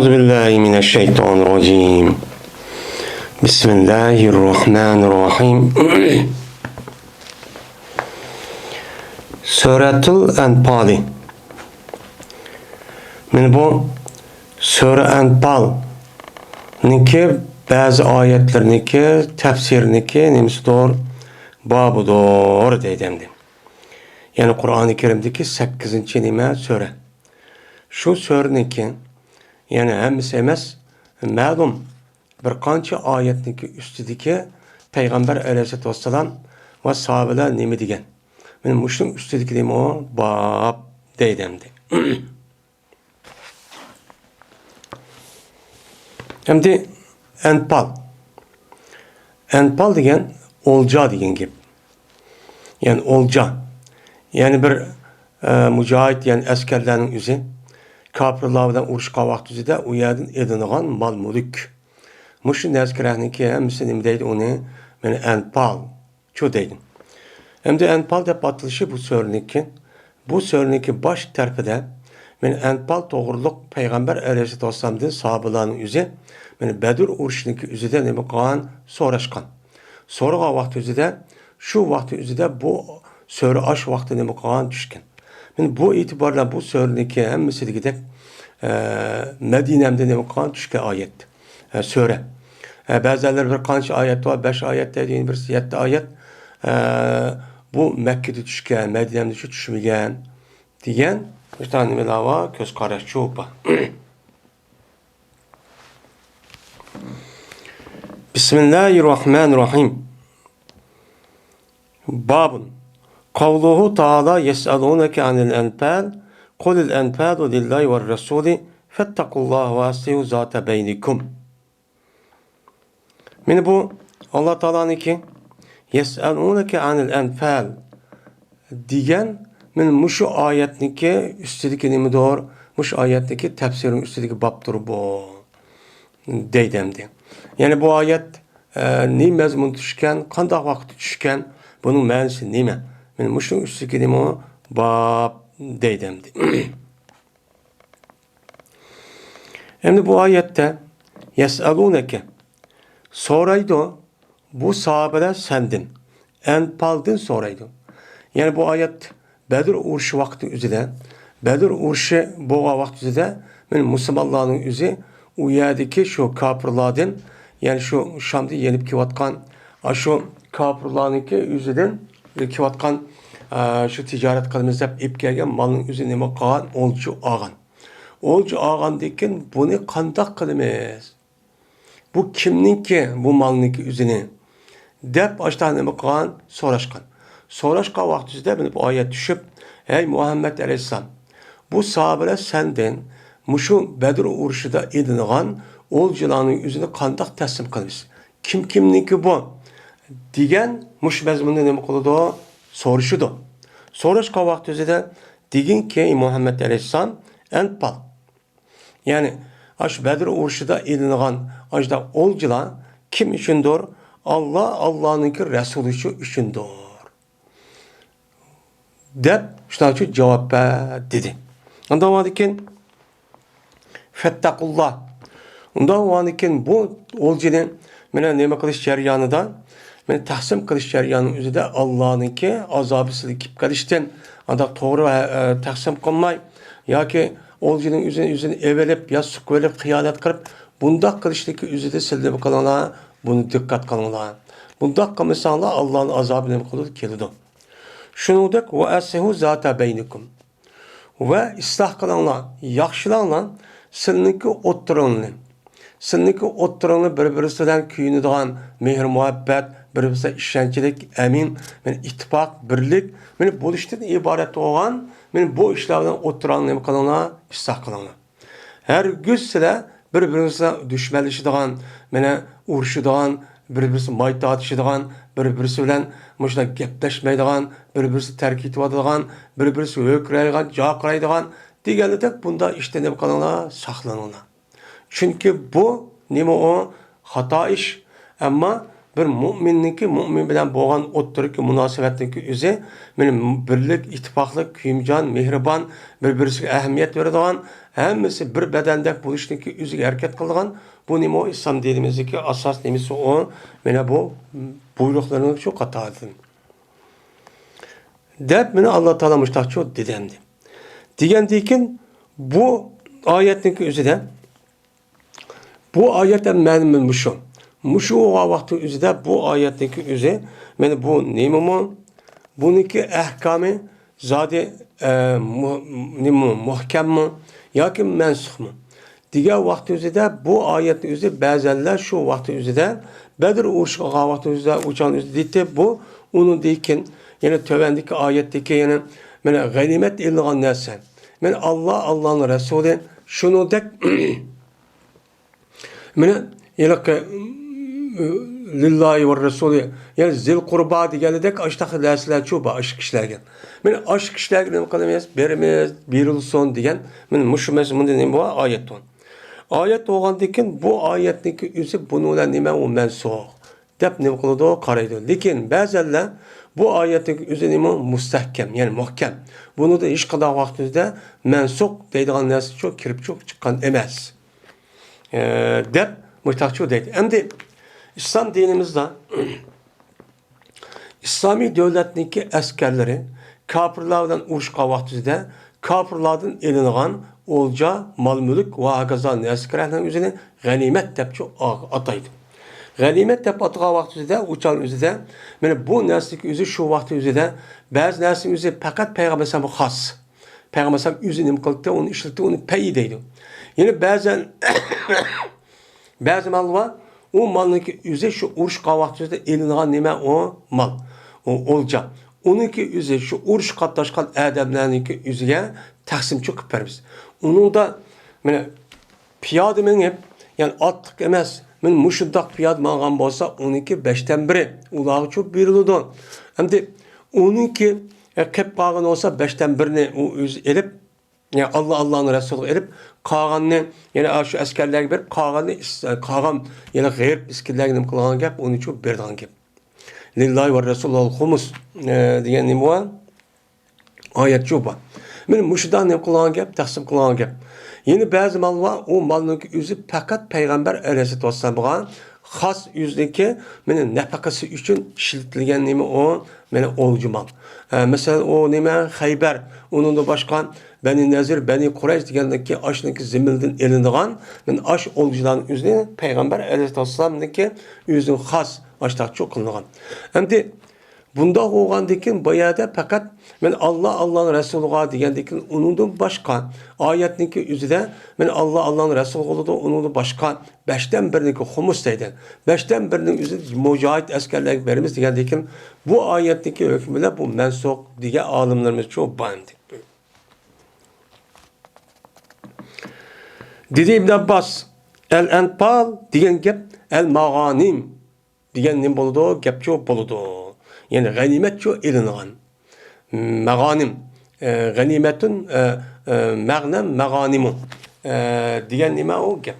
Euzubillahimineşşeytanirracim. Bismillahirrahmanirrahim. Suratul Anfal. Men bu Sura Anfal niki bazı ayetlarniki tefsirniki nemisidir, babıdır deydimdi. Yani Kur'an-ı Kerim'deki 8. nime sure. Şu sureniki yani hemisi emas, ma'lum bir qancha oyatniki ustidagi Peygamber Aleyhisselatü Vesselam ve sahabeler nima degan. Men mushuning ustidagi nima bab deydimdi. Endi Anfal. Anfal degan olja degan gap. Yani olja. Yani bir mücahit yani askerlerin yüzü kafirlardan urushqa vaqtida u yerdan edingan mal mulk. Mushu nazkirahniki hamisi nima deydi uni? Men Anfal shu deydi. Endi Anfal deb atilishi bu sureniki. Bu sureniki bosh tarafida men Anfal to'g'riliq Payg'ambar Alayhissalatu Vassalamdan sahobalarning yuzi men Badr urushiniki yuzida nima qilgan so'rashgan. So'ragan vaqt yuzida shu vaqt yuzida bu sura ash vaqti nima qilgan tushgan. Men bu itibarla bu sureniki hammasi degidek Medine'mde nima qilgan tushgan oyat. Sura. Bazıları bir qancha oyat var, 5 oyat dediğin birisi 7 oyat. Bu Mekke'de tushgan, Medine'mde shu tushmagan degan bir tane nimalar var, ko'z qarash cho'pa. Bismillahirrahmanirrahim. Babun. Kavluhu Teala yes'alunake anil enfal. Kulil enfalu lillahi ve rasuli. Fettakullaha ve aslihu zate beynikum. Men bu Allah Teala'nınki yes'alunake anil enfal degan men mushu oyatniki ustidagi nimadir? Mushu oyatniki tafsiring ustidagi babdir bu deydimdi. Yani bu oyat ne mazmun tushgan, qanday vaqt tushgan, buning ma'nosi nima? Men mushu ustidagi nima bab deydimdi. Endi bu oyatda yes'alunake so'raydi bu sahabeler sendin. Anfaldan so'raydi. Yani bu oyat Badr urushi vaqti uzida, Badr urushi bo'lgan vaqt uzida men musulmonlarning o'zi u yerdagi shu kafirlardan, yani shu Shamda yenib kelayotgan shu kafirlarniki o'zidan kelayotgan shu tijorat qilamiz deb ib kelgan malning o'zi nima qilgan? Olchi olgan. Olchi olgandan keyin buni qanday qilamiz? Bu kimninki bu malniki o'zini deb ashta nima qilgan? So'rashgan. So'rashgan vaqtida bu oyat tushib, ey Muhammed Aleyhisselam, bu sahabeler senden mushu Badr urushida edingan oljilarning o'zini qanday taslim qilamiz? Kimninki bu? Degan mush mazmunda nima qiladi? So'rashidi. So'rashgan vaqtida deginki Muhammed Aleyhisselam Anfal. Yani aş Badr urushida edingan ajda oljilar kim uchundir? Allah'nınki Resulü uchundir. Deb shunaqa javob dedi. Undan vadikin fettakullah. Undan vadikin bu oljini mena nima qilish jarayonida, men tahsim qilish jarayoni o'zida Allohninki azobi silkib qilishdan anda to'g'ri tahsim qilmay yoki oljining o'zini evelib yo suqvelib xiyonat qilib bundoq qilishligi o'zida silib qilinglar, buni diqqat qilinglar. Bundoq qilmasanglar Allohning azobi nima qiladi? Keladi. Shuningdek va aslihu zata beynikum. Va isloh qilinglar, yaxshilanglar sizniki o'ttiringlar. Sizniki o'ttiringlar bir-birisi bilan kuyinadigan mehr muhabbat, bir-birisiga ishonchlik, amin, men ittifoq, birlik, men bo'lishdan iborat bo'lgan, men bu ishlardan o'ttiringlar nima qilinglar? Isloh qilinglar. Hergiz sizlar bir-birisiga dushmanlashadigan, meni urushadigan, bir-birisi mayta atishadigan, bir-birisi bilan mushuna gaplashmaydigan, bir-birisi tark etadigan, bir-birisi o'kraydigan, jaqiraydigan deganidek bunda ishda nima qilinglar? Saqlaninglar. Chunki bu nima o? Xato ish. Ammo bir mu'minniki mu'min bilan bo'lgan o'ttirki munosabatniki o'zi mana birlik, ittifoqlik, kuyimjon, mehribon, bir-biriga ahamiyat beradigan, hammasi bir badandek bo'lishniki o'ziga harakat qiladigan bu nima islom dinimizdagi asos nimasi o mana bu buyruqlarning shu qatoridan. Deb meni Alloh taolo mushtaqcho dedimdi. Degandan keyin bu oyatning o'zida bu oyatdan ma'lum mushu. Mushu vaqtning o'zida bu oyatning o'zi mana bu nima buniki ahkomi zodi nima muhkammi yoki mansukmi degan vaqt o'zida bu oyatning o'zi ba'zanlar shu vaqt o'zida Badr urushiga vaqt o'zida o'chan o'zida bu uni dekin yana tövendeki oyatdagi yana mana g'animat e'lon narsa. Men Allohning rasuli shuningdek mana yilqi lillahi va rasuli yani zil qurba deganidek ashtaqa narsalar shu bor ash kishilarga. Men ash kishilarga nima qilamiz? Beramiz, berilsin degan. Men mushu mazmunda nima bor oyatdan. Oyat bo'lgandan keyin bu oyatniki o'zi buninglar nima u mansux deb nima qiladi qaraydi. Lekin ba'zanlar bu oyatning o'zi nima mustahkam, ya'ni muhkam. Buni da hech qanday vaqtida mansux deydigan narsa çok kirib chiqqan emas. Deb mutaqcho deydi. Endi islom dinimizda İslami devletniki askerleri kafirlardan urushqa vaqtida kafirlardan elingan olca, mal-mülk ve agazan askerlerinin özünü ganimet deb ataydı. Ganimet deb atılgan vaqtida uçan özüde mana bu narsalik özü şu vaqt özüde bazı narsalik özü fakat peygamberimize xas. Peygamberimiz özü nima qildi, onu ishlatdi, onu pay deydi. Yani bazı mal var, o malniki özü şu urushqa vaqtida elingan nima o mal, o olca. Onunki özü şu urush qatnashgan adamlarniki özüge taqsimchi qilib beramiz. Onun da mana piyoda minib, yani atliq emas. Men mushundaq piyod mangan bo'lsa, oniki 5dan 1 ularga çok beriladi. Endi oniki qilib qolgan olsa 5dan 1ni u o'zi elib, yani Allohning rasuli elib, qolganni yana shu askarlarga berib, qolgan yana g'ayr askarlarga nima qilgan gap, uni çok berdigan gap. Lillahi va rasulul xumus degan nima bor? Oyat shu bor. Men mushundan nima qilgan gap, taqsim qilgan gap. Yeni bazı mal var, o malın özü fakat Peygamber Aleyhisselatü Vesselam'a xas yüzdeki meni nafakası üçün işletilgen nemi o meni olcu mal. Mesela o nemi Xayber, onun da başkan Beni Nezir, Beni Kureyş degendeki aşındaki zimildin elindiğen men aş olcuların üzerine Peygamber Aleyhisselatü Vesselam'daki yüzün xas aştak çok kılıngan. Hem de bunda olgandakin bayada fakat men Allah'ın Resulü'na degandakin unundan başka ayetniki üzerinde men Allah'ın Resulü oldu, unundan başka 5dan 1niki humus deydi. 5dan 1ning üzerinde mücahit askerler verimiz degandakin bu ayetniki hükmüyle bu mensuk diye alimlerimiz çok bandı. Dedi İbn Abbas el-Anfal degan gap el-Maghanim degan nim bo'ldi, gap çok bo'ldi. Yani ganimet çok elingan. Maganim. Ganimetun magnem maganimu. Diyen nima o gap.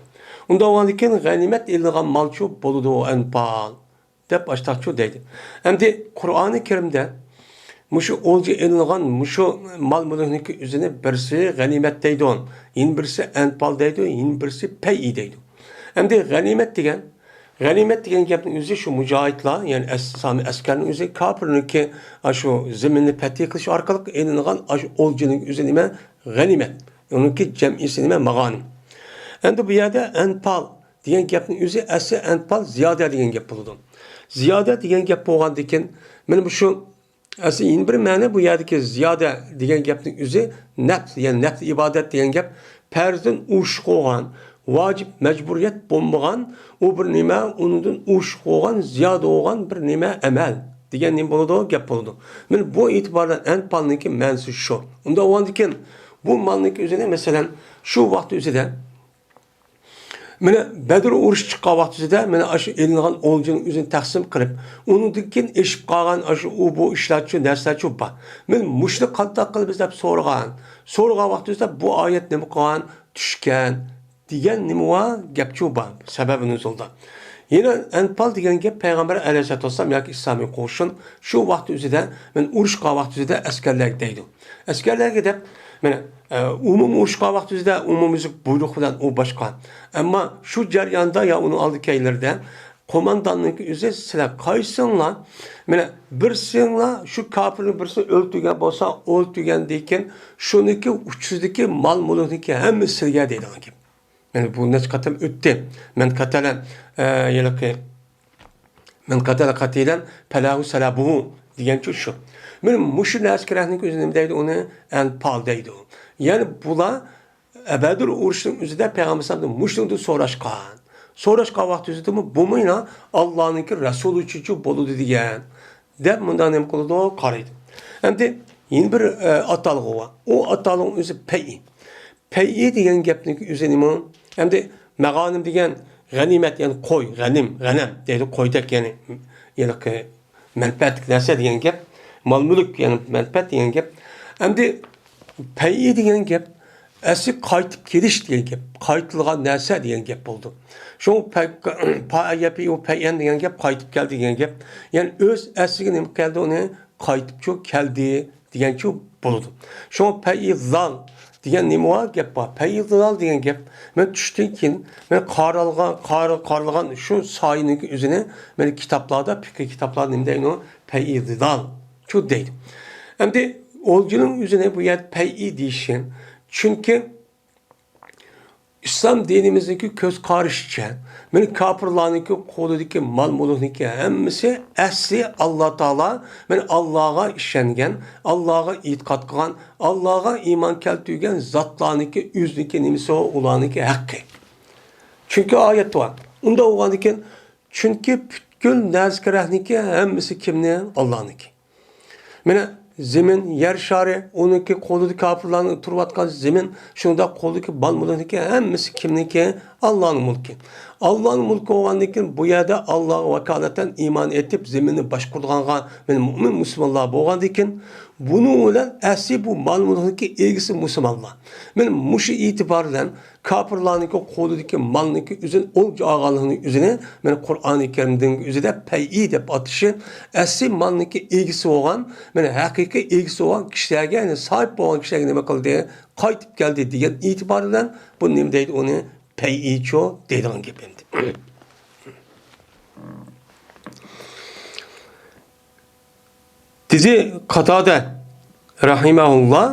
Unda oğandikin ganimet elingan mal çok boludu o enpal. Dep açtak çok deydi. Hem de Kur'an-ı Kerim'de muşu olcu elingan muşu mal mülkünki üzerine birisi ganimet deydi on. Yin birisi enpal deydi, yin birisi pey deydi. Hem de ganimet diyen Ganimet degan gapning o'zi shu mujohidlar, ya'ni Islom askarning o'zi kofirniki shu zaminni fath qilish orqali elingan shu oljining o'zi nima? G'animat. Uniki jam'isi nima? Mag'anim. Endi bu yerda anfal degan gapning o'zi asli anfal ziyoda degan gap bo'ladi. Ziyoda degan gap bo'lgandan keyin men bu shu asli yin bir ma'no bu yerdagi ziyoda degan gapning o'zi nafs, ya'ni nafs ibodat degan gap farzdan ush qo'ygan vacip mecburiyet bombagan o bir nima onundan uş qo'ygan ziyoda bo'lgan bir nima amal degan nima bo'ladi, gap bo'ladi. Men bu e'tibordan anfalniki ma'nosi shu. Unda o'g'andikin bu malniki o'zida masalan shu vaqt o'zida mana Badr urush chiqqan vaqt o'zida mana shu elingan oljining o'zini taqsim qilib, undan keyin eshib qolgan shu bu ishlarchi narsachi bor. Men mushni qanday qilib biz deb so'ragan vaqt o'zida bu oyat nima qilgan tushgan degan nima gapchi bor sababi nuzulda. Yine Enfal degan gap Peygamber Aleyhisselatü Vesselam yoki İslamiy qo'shin shu vaqt o'zida men urushqa vaqt o'zida askarlarga deydi. Askarlarga deb mana umumiy urushqa vaqt o'zida umumiylik buyruq bilan u boshqa. Ammo shu jarayonda ya uni oldi kaylarda qo'mondonning o'zi sizlar qaysinglar mana birsinglar shu kofirni birsi o'ltirgan bo'lsa o'ltirgandan keyin shuniki uchizdagi mol mulkniki hammasi sizga deydigan gap. Yani bu neç qatam o'tdi. Men qatalan yilqi men qatala qatilan palahu salabuhu degancha shu. Men mushu askarning o'zini deydi uni anpal deydi. Yani bular abadur urushning o'zida payg'ambar sallallohu alayhi vasallam mushuni so'rashgan. So'rashgan vaqt o'zida bu mena Allohningki rasuli uchun bo'ladi degan. Deb bundan ham qildi qaraydi. Endi yeni bir atalg'i bor. O atalg'ning o'zi pay. Pay'i degan gapning o'zi nima? Hem de meganim degan ganimet yani koy, ganim, ganem deydi koydak yani menfaat narsa degan gap, mal mulk yani menfaat degan gap. Hem de pay'i degan gap asli qaytib kelish degan gap, qaytilgan narsa degan gap bo'ldi. Shu pay'i o pay'en degan gap qaytib keldi degan gap. Yani öz asliga nima keldi uni qaytib keldi degancha bo'ldi. Shu pay'i zal degan nima gap bor? Paydal degan gap. Men tushdan keyin men qaralgan shu soyning o'zini men kitoblarda, fikr kitoblarida nima deydi? Paydal. Shu deydi. Endi o'ljining o'zini bu yer pay'i deyishin. Chunki İslam dinimizdeki köz qarışça, men kafirlarniki qo'lidagi mol mulkniki hammasi asli Alloh taolo, men Allohga ishongan, Allohga e'tiqod qilgan, Allohga iymon keltirgan zotlarniki o'zniki nimasi ularniki haqqi. Chunki oyat bor. Unda o'g'andikin chunki butkul nazkirahniki hammasi kimni? Allohniki. Mena zemin, yer şari, onunki qo'lidagi kafirlarning turayotgan zemin, shunda qo'lidagi bal mulkniki hammasi kimniki? Allohning mulki. Allohning mulki bo'lgandan keyin bu yerda Allohga vakolatan iymon etib zeminni boshqarganga men mu'min musulmonlar bo'lgandan keyin buni bilan asli bu mol mulkniki egisi musulmonlar. Men mushi e'tibordan kafirlarniki qo'lidagi molniki o'zini o'lja olganligini o'zini men Qur'oni Karimning o'zida pay'i deb atishi asli molniki egisi bo'lgan, men haqiqiy egisi bo'lgan kishilarga, ya'ni sahib bo'lgan kishilarga nima qildi? Qaytib keldi degan e'tibor bilan bu nima deydi uni pay'icho deydigan gap endi. Dizi Qatada rahimahullah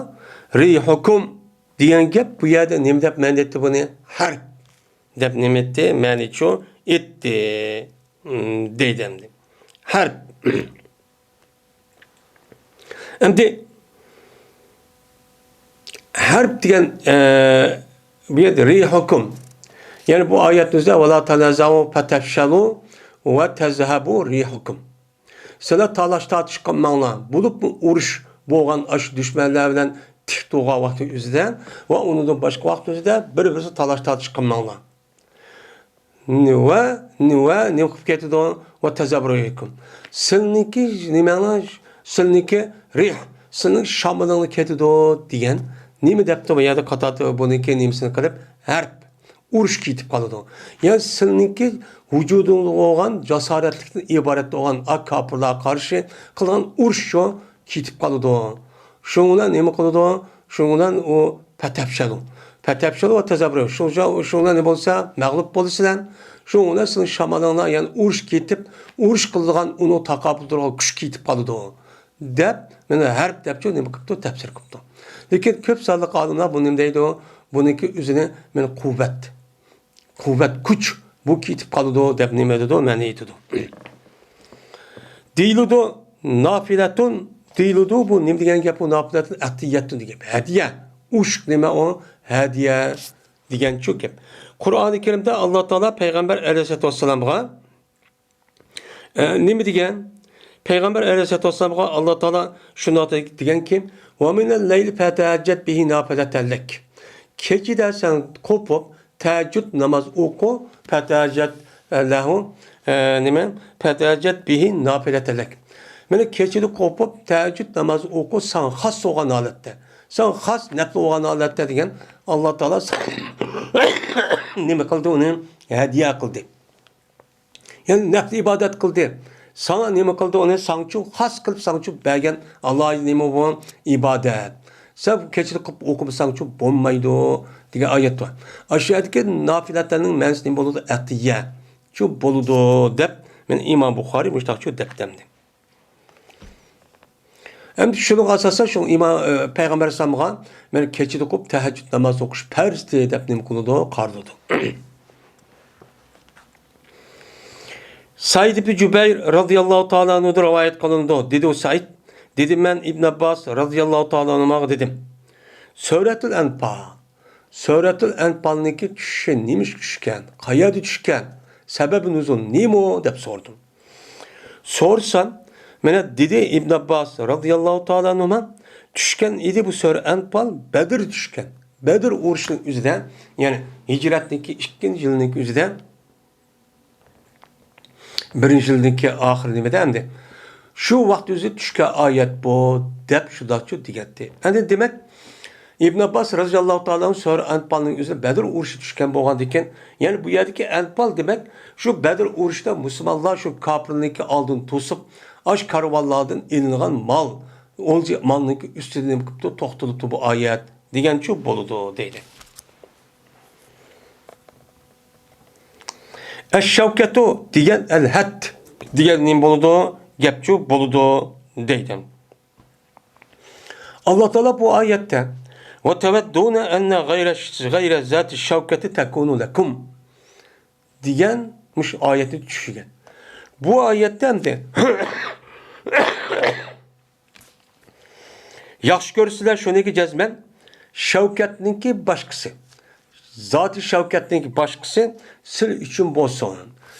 rihukum degan gap bu yerda nima deb men aytdi buni? Harb deb nima etdi? Ma'nicho etdi deydi endi. Harb. Endi harb degan bu yerda rihukum. Yani bu ayetimizde وَلَا تَنَزَعُوا فَتَفْشَلُوا وَتَذْهَبُوا رِيحُكُمْ. Sizler talaş tartışqanmanglar. Bulup bu uruş bo'lgan aş düşmanlar bilan tik to'g'an vaqt o'zida va undan boshqa vaqt o'zida bir-birisi talash tartishqanmanglar. Nima qilib ketdi va tazabrukum. Silniki nimani silniki rih, silning shamollini ketdi degan nima debdi bu yerda qatati buniki nimasini qilib harb urush ketib qoladi. Yani silniki vücudunda olan cesaretlikten ibaret olan kafirlar karşı kılan uruş ketib qoladi. Şundan nima qiladi? Şundan o patapşalu. Patapşalu ve tezabru. Şundan ne bolsa mağlup bolsalar, şundan sizin şamalına yani uruş ketib, uruş qilgan uni taqabul turgan kuch ketib qoladi. Deb, mana harb debchi nima qilibdi? Tafsir qilibdi. Lekin ko'p sonli olimlar buni nima deydi? Buniki o'zini mana quvvat, kuch bu ketib qoladi deb nima dedi? Ma'ni aytdi. Deyiladi nafilatun deyiladi bu nima degan gap? Bu nafilatun atiyatun degan. Hadiya. Ushq nima o? Hadiya degan shu gap. Qur'oni Karimda Alloh taolo payg'ambar alayhisolatu vassalamga nima degan? Payg'ambar alayhisolatu vassalamga Alloh taolo shunday deganki: "Va minal layli fatahajjat bihi nafilatan lak." Kechida sen qo'pib tahajjud namoz o'qi, fatahajjat lahu nima? Fatahajjat bihi nafilatan lak. Mana kechida qo'pib tahajjud namoz o'qi san xos bo'lgan holatda. Sen xos nafl bo'lgan holatda degan Alloh taolo nima qildi uni? Hadiya qildi. Yani nefli ibadet kıldı. Sana nima kıldı onu sançu has kılıp sançu bergen Allah'a nima bu ibadet. Sen keçilik kılıp okumasan sançu olmaydı diye ayet var. Aşağıdaki nafiletlerinin mensini boludu etiye. Şu boludu dep men İmam Bukhari müştakçu dep demdi. Hem şunun asası şu İmam Peygamber Samğa men keçilik kılıp teheccüd namaz okuş pers diye dep nim kılıdı kardıdı. Said ibn Cübeyr radıyallahu ta'ala anhu'da rivayet kılındı. Dedi o Said, dedim ben İbn Abbas radıyallahu ta'ala anhu'ma dedim. Suretül Enfal. Suretül Enfal'niki düşüşken, neymiş düşüşken, kaya düşüşken, sebebin uzun, neyim o dep sordum. Sorsan, mene dedi İbn Abbas radıyallahu ta'ala anhu'ma, düşüşken idi bu Suretül Enfal, Bedir düşüşken. Bedir uğruşunun üzerinde, yani hicretindeki 2. yılındaki üzerinde, birinci yıldaki ahir nimede emdi. Şu vakti üzü düşke ayet bu dep şudakçı digetti. Yani demek İbn Abbas radıyallahu ta'ala'nın sonra Enfal'ın üzerine Bedir uğruşu düşken boğan diken. Yani bu yerdeki Enfal demek şu Bedir uğruşta Müslümanlar şu kapırındaki aldın tosup aş karvallardan ilinğen mal. Olca malınki üstüne kıptı toxtulup bu ayet digen şu boludu deydi. Eşşavketu diyen el-had diyen nim boludu, gepçu boludu deydim. Allah Teala bu ayette ve teveddûne enne gayre zâti şavketi tekûnû lekum diyenmiş ayeti düşüyor. Bu ayetten de yaxşı görürsüler şunu ki cezmen şavketninki başkası. Zat-ı şevketinin başkası sil için bolsun.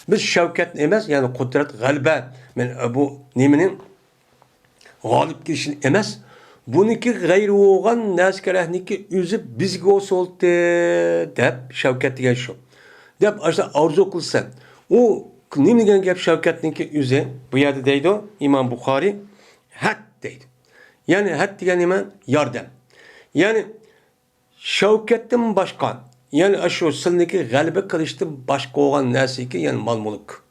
Biz şevket emas, yani kudret, galbe, men bu neminin galip gelişin emas. Buniki gayri olgan naskerehniki üzüp bizge olsoldu dep şevket diyen şu. Dep aşta arzu kılsan. O nemigen gap şevketninki üzü bu yerde deydi o İmam Bukhari hat deydi. Yani hat diyen iman yardım. Yani şevketten başkan. Yani aşu silniki galibe kılıştı başka olan nesiki yani mal muluk.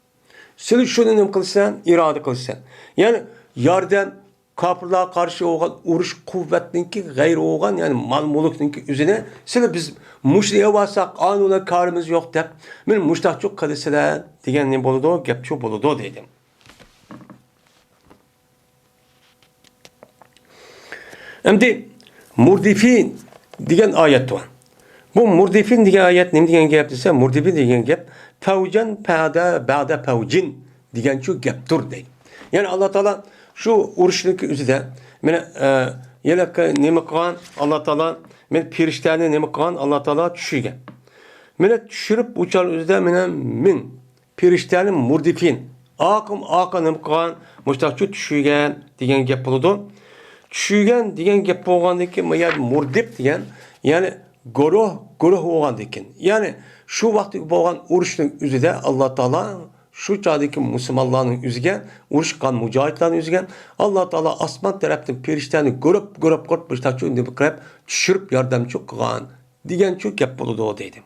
Sil şunu nem kılsan, irade kılsan. Yani yardım kapırlığa karşı olan uruş kuvvetninki gayri olan yani mal mulukninki üzerine sil biz muşriye varsak anuna karımız yok dep. Men muştak çok kılışılar diyen ne boludu, gepçu boludu dedim. Şimdi murdifin diyen ayet var. Bu murdifin diye ayet ne diyen gap dese murdifin diyen gap fevcen ba'da fevcin diyen şu gaptur değil. Yani Allah Teala şu uruşluk üzerinde mene yelek neme kılan Allah Teala men piriştani neme kılan Allah Teala düşüge. Mene düşürüp uçar üzerinde mene min piriştani murdifin akım neme kılan muştakçı düşügen diyen gap buludu. Düşügen diyen gap bolgandaki murdip diyen yani Goroh olgan diken. Yani şu vakti bolgan uruşun üzerinde Allah Teala şu çağdaki Müslümanların üzügen, uruş kan mücahitlerin üzügen Allah Teala asman taraftan periştani görüp başta çünkü bir düşürüp yardımcı kılan diyen çok gap buludu o dedim.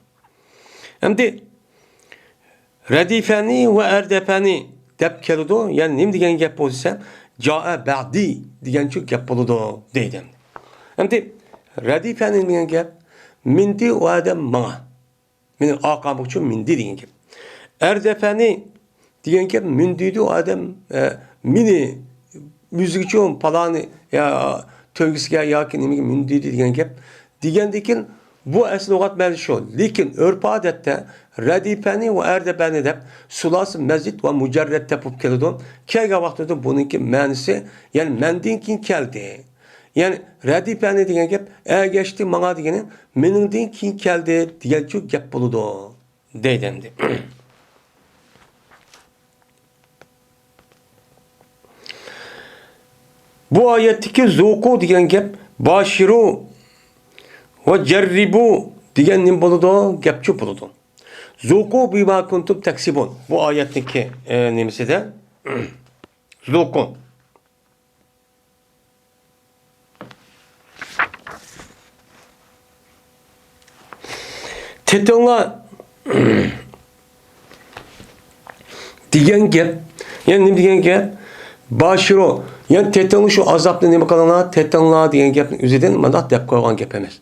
Hem de redifeni ve erdefeni dep keludu yani nim diyen gap olsa ca'a ba'di diyen çok gap buludu dedim. Hem de redifeni diyen gap mindi o adam mana. Benim akamı için mindi diyen gibi. Erdefeni diyen gibi mindiydi o adam mini müzik için palanı ya tövgüsü ya ki nemi mindiydi diyen gibi. Diyendikin bu esli lugat mevzu şu. Lakin örf adette redifeni ve erdefeni de sulası mezit ve mücerret tepup kelidon. Kelga vaxtıda bununki manisi yani mendinkin keldi. Yani redifeni diyen gap geçti mana diyenin meningden kin keldi diyen çok gap buludu deydemdi. Bu ayetteki zuku diyen gap başiru ve cerribu diyen nim buludu gapçı buludu. Zuku bima kuntum taksibun. Bu ayetteki nemisi de zuku. Tetonla degan gap. Yani nima degan gap? Başiro. Yani tetanlı şu azaplı nima qilana? Tetanla degan gapning o'zidan mana deb qo'ygan gap emas.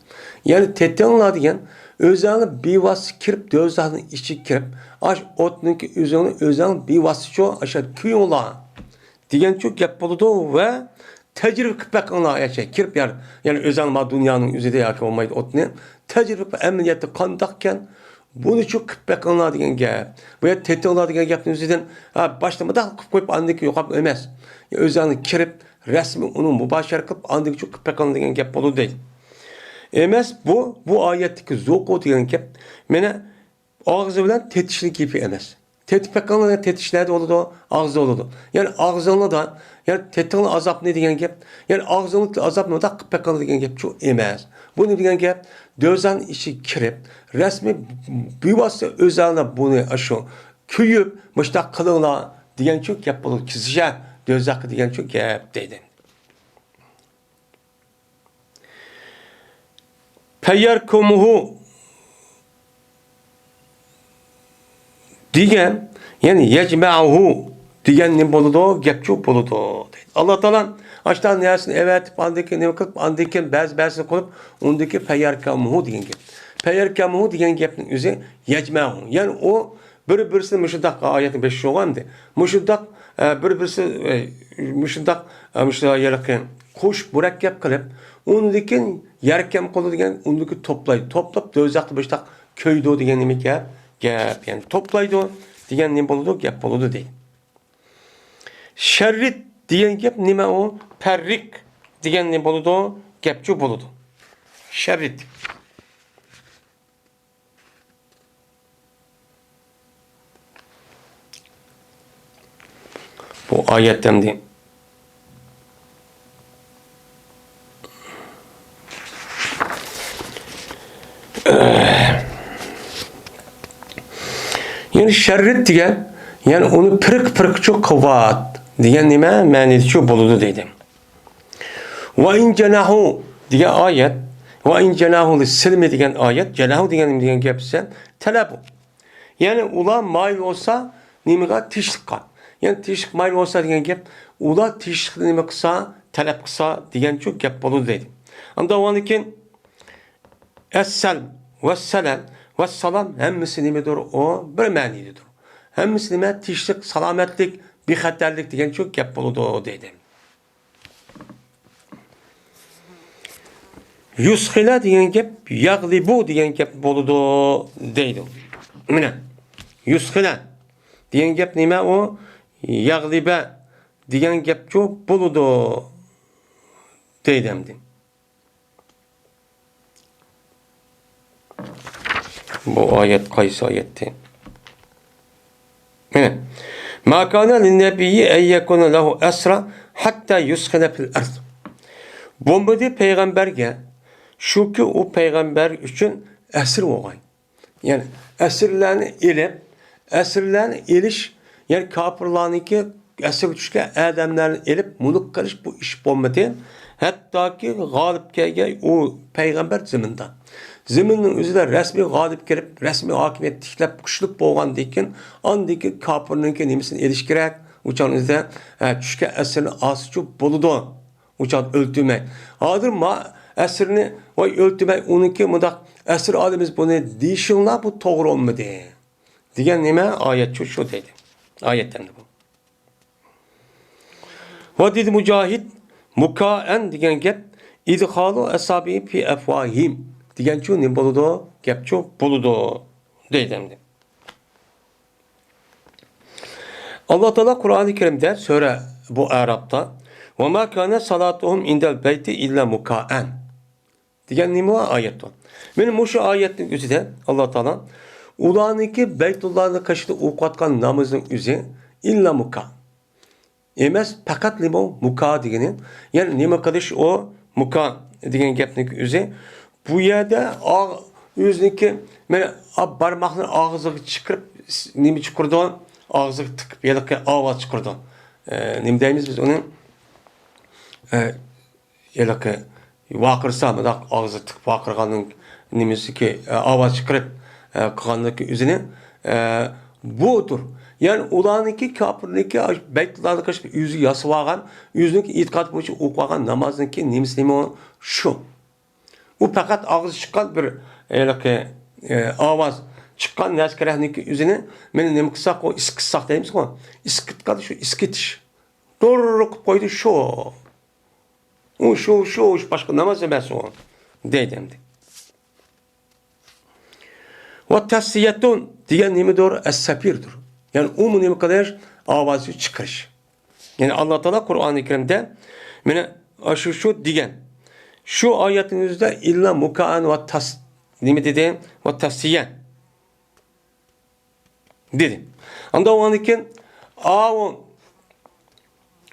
Yani tetanla degan o'zingni bevosita kirib, do'zaxning ichiga kirib, ash o'tniki o'zingni bevosita asha kuyinglar degan chu gap bo'ladi va tajriba qilib baqinglar yasha kirib yani o'zingni dunyoning o'zida yoki bo'lmaydi o'tni tajriba amaliyotda qandoq ekan buni chu qilib baqinglar degan gap. Bu yer tetanlar degan gapning o'zidan boshlamada qilib qo'yib andiki yo'qab emas. O'zingni kirib rasmiy uni mubashara qilib andiki chu qilib baqinglar degan gap bo'ladi deydi. Emas bu oyatdagi zo'qo degan gap meni og'zi bilan tetishlik gapi emas. Tetib baqinglar tetishlarda bo'ladi, og'zda bo'ladi. Ya'ni og'zingda yani tetingni azap ne degan gap? Yani og'zingni azobni qilib baqinglar degan gap chu emas. Bu ne degan gap? Do'zan ichi kirib, rasmiy bevosita o'zinglar buni shu kuyib, mushtaq qilinglar degan chu gap bo'ladi. Kizisha do'zax degan chu gap deydi. Peyyarkumuhu degan, yani yecma'uhu degan ne bo'ladi? Gap chu bo'ladi deydi. Alloh taolo ashtan niyasini evatib, andiki nima qilib, andiki ba'zi qilib, undiki peyyarkumuhu degan gap. Peyyarkumuhu degan gapning o'zi yecma'uhu. Yani o bir-birisini mushundaq oyatni 5 o'g'amdi. Mushundaq bir-birisi mushundaq yerga qo'shib murakkab qilib, undikin yarkam qiladigan undiki to'plab do'zaxni boshtaq ko'ydi degan nima gap? Yani toplaydi degan nima bo'ladi? Gap bo'ladi deydi. Sharrit degan gap nima u? Parrik degan nima bo'ladi? Gapchu bo'ladi. Sharrit. Bu oyatdan deydi. Yani şerrit degan, yani onu pırık çok kuvvet degan nima ma'nisi shu bo'ladi deydi. Va in janahu degan oyat, va in janahu lis-silmi degan oyat, janahu degan gap esa talabu. Yani ular mayl olsa nimaga tishliqqa. Yani tishliq mayl olsa degan gap, ular tishliqni nima qilsa, talab qilsa degan shu gap bo'ladi deydi. Unda o'nikin as-salm va salam Vesselam hemmisi nimedir o bir ma'nidir. Hemmisi nime tishlik, salomatlik, bexatarlik degan çok gap bo'ladi deydi. Yusxila degan gap, yaglibu degan gap bo'ladi deydi. Mana yusxila degan gap nima o? Yagliba degan gap çok bo'ladi deydi. Bu ayet qaysi oyatdi? Mana ma kana lin-nabiyyi an yakuna lahu asra hatta yuskhina fil ard. Bo'lmadi payg'ambarga shuki u payg'ambar uchun asr bo'lgan. Yani asrlarni elish, yani kafirlarniki asr tushgan odamlarni elib mulk qilish bu ish bo'lmadi. Hattoki g'olib kelgan u payg'ambar zaminda. Zeminning o'zida rasmiy g'olib kelib, rasmiy hokimiyat tiklab kuchlik bo'lgandan keyin, andiki kofirniki nimasini elish kerak? Uchon o'zida tushgan asrni oschi bo'ladi. Uchon o'ltirmay. Hozir asrni voy o'ltirmay uniki mundaq asr olamiz buni deyishinglar bu to'g'ri olmadi. Degan nima oyat shu deydi. Oyatdan bu. Va dedi Mujohid mukaan degan gap idxolu asabi fi afwahim degan chu nima bo'ladi? Gap chu bo'ladi deydi. Alloh taolo Qur'oni Karimda sura bu Arabda va ma kana salatuhum indal bayti illa mukaan degan nima oyat bor. Meni shu oyatning o'zida Alloh taolo ularniki Baytullohni qashida o'qiyotgan namozning o'zi illa muka. Emas faqat nima muka degani, ya'ni nima qilish o muka degan gapning o'zi bu yerda o'zniki mana barmoqni og'ziga chiqirib nima chiqirdi? Og'ziga tiqib yalaqqa ovoz chiqirdi. Nima deymiz biz uni? Yalaqqa vaqirsa, mana og'ziga tiqib vaqirganning nimasiki ovoz chiqirib qilganligi o'zini budur. Yani ulaniki kafirniki Beytullohga kirib yüzü yasıp algan, yüzünki itiqad bo'yicha o'qigan namozniki nimasi nima shu. Bu fakat ağzı çıkan bir avaz çıkan neskerehniki yüzünü meni nima qilsak o iskitsak deymiz o. İskitqadi şu iskitish. Doğru koydu şu. O şu başka namaz emas o. Deydim. Ve tasiyetun diyen nimidir? Es-sapirdir. Yani umu nimi kadar avazı çıkış. Yani Allah Teala Kur'an-ı Kerim'de mene şu diyen. Şu ayetinizde illa mukaan ve tas nimi dedi? Ve tasiyen. Dedi. Anda o anıken avun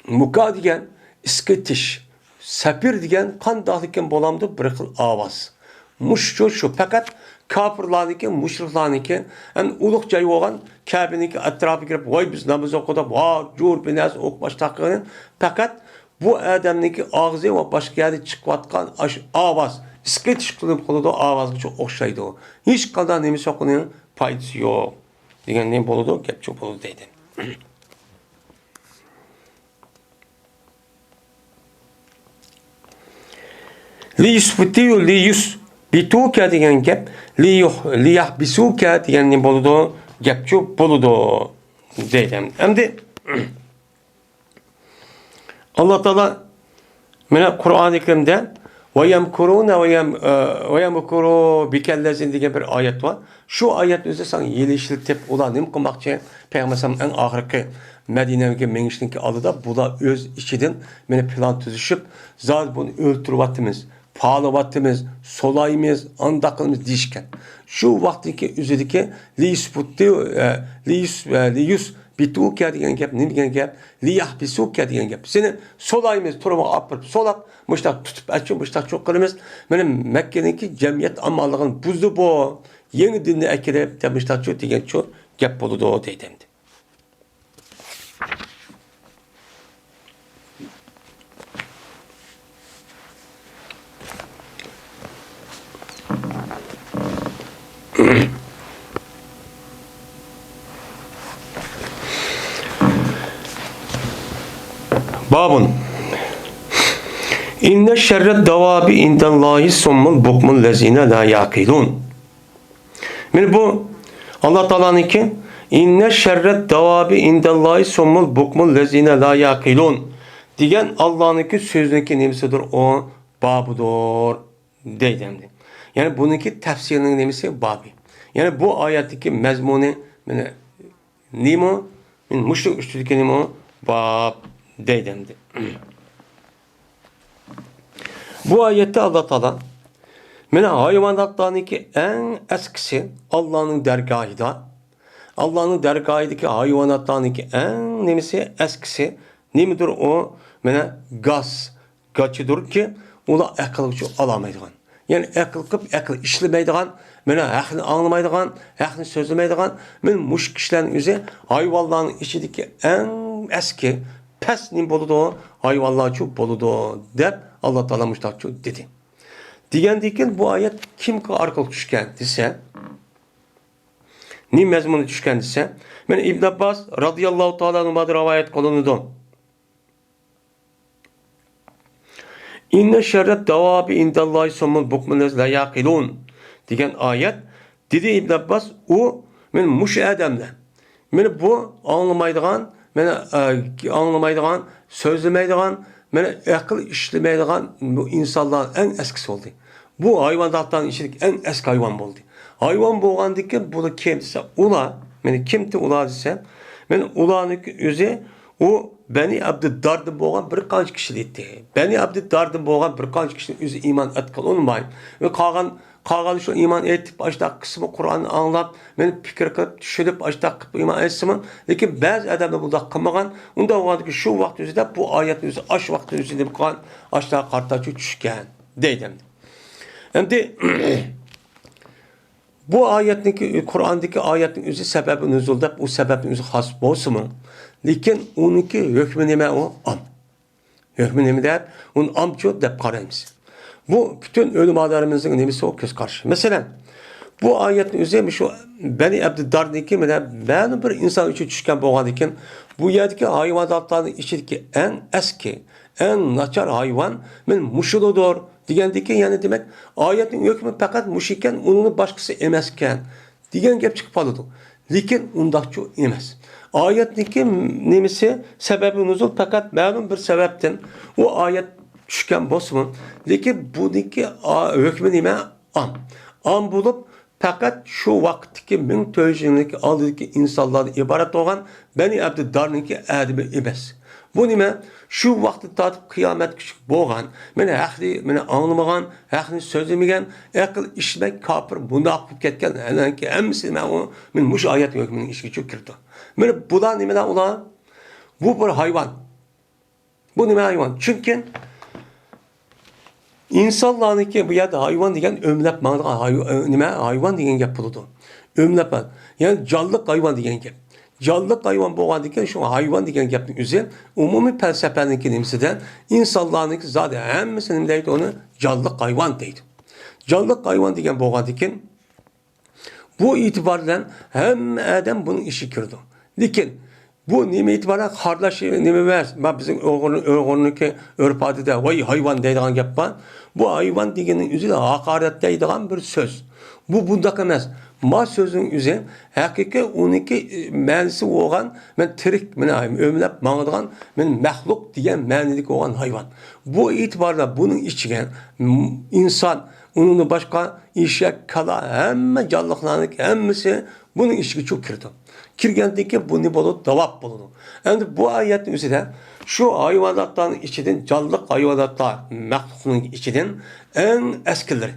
muka diyen iskitiş. Sapir diyen qandaqlikin bolamdı bir xil avaz. Şu. Fakat kafirlarniki, müşriklarniki, yani ulug' joy bo'lgan Kabe'niki atrofiga kirib, voy biz namoz o'qida, voy jo'r binas o'q başlaqini. Fakat bu adamniki og'zi va boshqa yerda chiqayotgan ovoz, iskitish qilib qoladi, ovozga o'xshaydi. Hech qanday nima so'qining foydasi yo'q. Degan nima bo'ladi? Gap cho'q bo'ladi deydi. Li yusbitiyu li yusbituka degan gap, li yahbisuka degan nima bo'ladi? Gap cho'q bo'ladi deydi. Endi Allah Teala mana Qur'oni Kerimda ve yemkuruna ve yemkuru bikellezin degan bir oyat var. Şu oyat o'zi san yelishiltib ular nima qilmoqchi? Payg'ambar eng oxirgi Medine'ye mengishniki oldida bular o'z ichidan meni plan tuzishib, zot buni o'ltiryapmiz, palıvatimiz, solayimiz, andaqimiz deyishgan. Şu vaqtdagi o'zidagi liyus bituka degan gap, nima degan gap? Liyahbisuka degan gap. Seni solayimiz, turma apirib, solab, mushtaq tutib açib, mushtaq cho'q qilamiz. Meni Makkaniki jamiyat amalligini buzdi bu. Yangi dinni akirib, mushtaq cho'q degan cho'q gap bo'ladi deydi. Babun İnne şerret davabi indallahi summul bukmul lezine la yaqilun. Yani bu Allah Teala'nın ki inne şerret davabi indallahi summul bukmul lezine la yaqilun diyen Allah'ın sözündeki nemisidir o babudur deydi. Yani bununki tefsirinin nemisi babi. Yani bu ayetteki mezmunu nimo müşrik üstüdeki nimo bab deydi. Bu ayette Allah Teala hayvanatlarındaki en eskisi Allah'ın dergahida. Allah'ın dergahideki hayvanatlarındaki en nemisi eskisi nemidir o? Gaçıdır ki ola akıl için alamaydıgan. Yani akıl kıp akıl işlemeydigan, akılını anlamaydigan, akılını sözlemeydigan, muş kişilerin üzeri hayvanların içindeki en eski pes nim boludu o, hayvanlar çok boludu dep Allah Teala müştak çok dedi. Diyen bu ayet kim arkalık düşken dese, nim mezmunu düşken dese, İbn Abbas radıyallahu ta'ala numadır rivayet kolunudu. İnne şerret davabi indallahi summul bukmunez la yaqilun diyen ayet dedi İbn Abbas o muş adamla. Bu anlamaydigan, anlamaydigan, sözlemeydigan, akıl işlemeydigan bu insanların en eskisi oldu. Bu hayvanatların içindeki en eski hayvan oldu. Hayvan boğandaki bunu kim dese ula, kimdi ula dese, ulanın özü o Beni Abdüddar'dan boğan bir qancha kişilikti. Beni Abdüddar'dan boğan bir qancha kişinin özü iman etkilen olmayın. Ve kalan şu iman etip açtaq kısmı Kur'an'ı anlap, fikir kılıp, düşünüp açtaq iman etsin. Lekin bazı adamlar bunda kılmagan. Onda vardı ki şu vakti özüde bu ayetin özü, aş vakti özüde bu Kur'an açtaq kartaçı düşken deydim. Hem de bu ayetin, Kur'an'daki ayetin özü sebebin özülde, bu sebebin özü has olsun mu? Lekin onunki hükmü nime o? Am. Hükmü nime deyip, onun amçı deyip karayımız. Bu bütün ölüm adlarımızın nemisi o göz karşı. Mesela, Bu ayetni o'zi şu Beni Abdüdar'daki ma'lum bir inson uchun tushgan bo'lgan ekan, bu yerdagi hayvonotlarning ichidagi eng eski, eng nachar hayvon men mushulidir degandiki, ya'ni demak oyatning hukmi faqat mush ekan, uning boshqasi emas ekan degan gap chiqib qoladi. Lekin undaqchi emas. Oyatniki nimasi sababi nuzul faqat ma'lum bir sababdan o oyat tushgan bo'lsin. Lekin buniki hukmi nima? Am bo'lib fakat şu vaktki 1400 yıllık aldaki insanlardan ibaret olan Beni Abdüdar'ınki ademi emas. Bu nime? Şu vakti tatıp kıyamet küçük boğan, meni meni anlamagan, hakni sözlemegen, akıl işlemek kapır, münafık ketken, ki hemisi men muş ayet hükmünün işi çok kirdi. Meni bular nimeden ulan? Bu bir hayvan. Bu nime hayvan? Çünkü İnsanlarınki bu yerde hayvan degen ömlep hayvan degen gap buludu. Ömlep yani canlılık hayvan degen gap. Canlılık hayvan boğan degen şu hayvan degen gapning o'zi umumi felsefeninki nimsidan insanlarınki zaten hemmisinin deydi onu canlılık hayvan deydi. Canlılık hayvan degen boğan degen bu itibarla hem adam bunun işi kirdi. Lekin bu nime itibaren kardeşi nime ver. Ben bizim Uygur'unki örf adide vay hayvan deydiğen gap var. Bu hayvan degenin üzerinde hakaret deydiğen bir söz. Bu bundaq emas. Ma sözün üzerinde hakiki onunki manisi olan men tirik, men ömlep mağdıgan, men mahluk degan ma'nilik olan hayvan. Bu itibarla bunun içigen insan, onun başka eşek, kala, hemme canlıklarının hemmesi bunun içine çok kirdi. Kirgendeki bu ne buludu? Davap buludu. Yani bu ayetin üzerinde şu hayvanatların içinden, canlılık hayvanatlar, mahlukunun içinden en eskileri.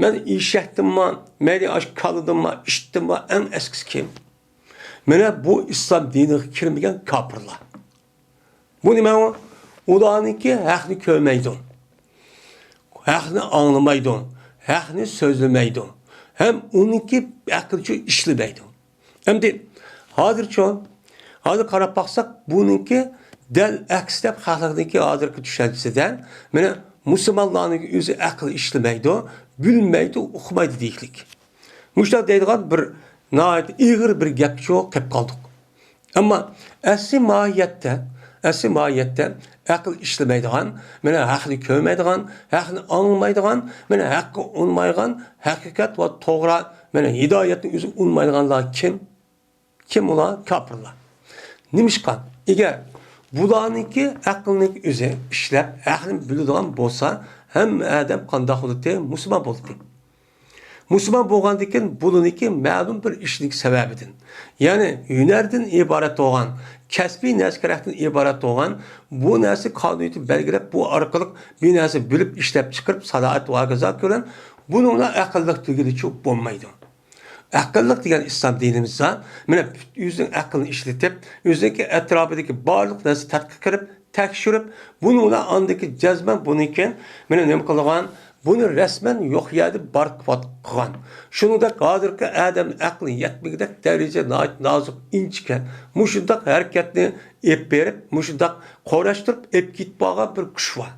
Ben işettim mi, meni aşk kalıdım mı, işittim mi, en eskisi kim? Mene bu İslam dinine kirmegen kapırlar. Bu ne mi? Ulanınki hakni kövmeydi. Hakni anlamaydı. Hakni sözlemeydi. Hem onunki akılcı işlemeydi. Hem de hazır qarab baksak bununki del aksdep halkdaki hazırki düşüncesinden mene Müslümanların özü akıl işlemeydi, bilmeydi, okumaydı deyiklik. Muşta deydiğen bir nahayet iğir bir gap çok kep kaldık. Ama asli mahiyette akıl işlemeydiğen, mene haklı kövmeydiğen, haklı anlamaydiğen, mene hakkı olmaydiğen, hakikat ve doğru, mene hidayetin özü olmaydiğenler kim? Kim ola? Kapırlar. Nimişkan, eğer bulanınki aklınınki özü işlep, aklını bildiğen bolsa, hem adam qandaq oldu, Müslüman oldu. Müslüman bolğandikin buluniki ma'lum bir işlik sebebidin. Yani hünerden ibaret olan, kasbi neskerekten ibaret olan bu narsa kanuniyeti belgilep bu arkalık bir narsa bilip işlep çıkırıp salahat ve agazat gören bununla akıllık ilgili çok bulmaydı. Akıllık diyen İslam dinimizde yüzün akılını işletip yüzdeki etrafındaki barlık narsa tatkik kırıp tekşirip bununla andaki cezmen bununki ne kılgan bunu resmen yok yerde barkvat kılan. Şunu da qadirki adam aklı yetmegidek derece nazik inçken muşundak hareketini ep berip muşundak qoraştırıp ep gitbağa bir kuş var.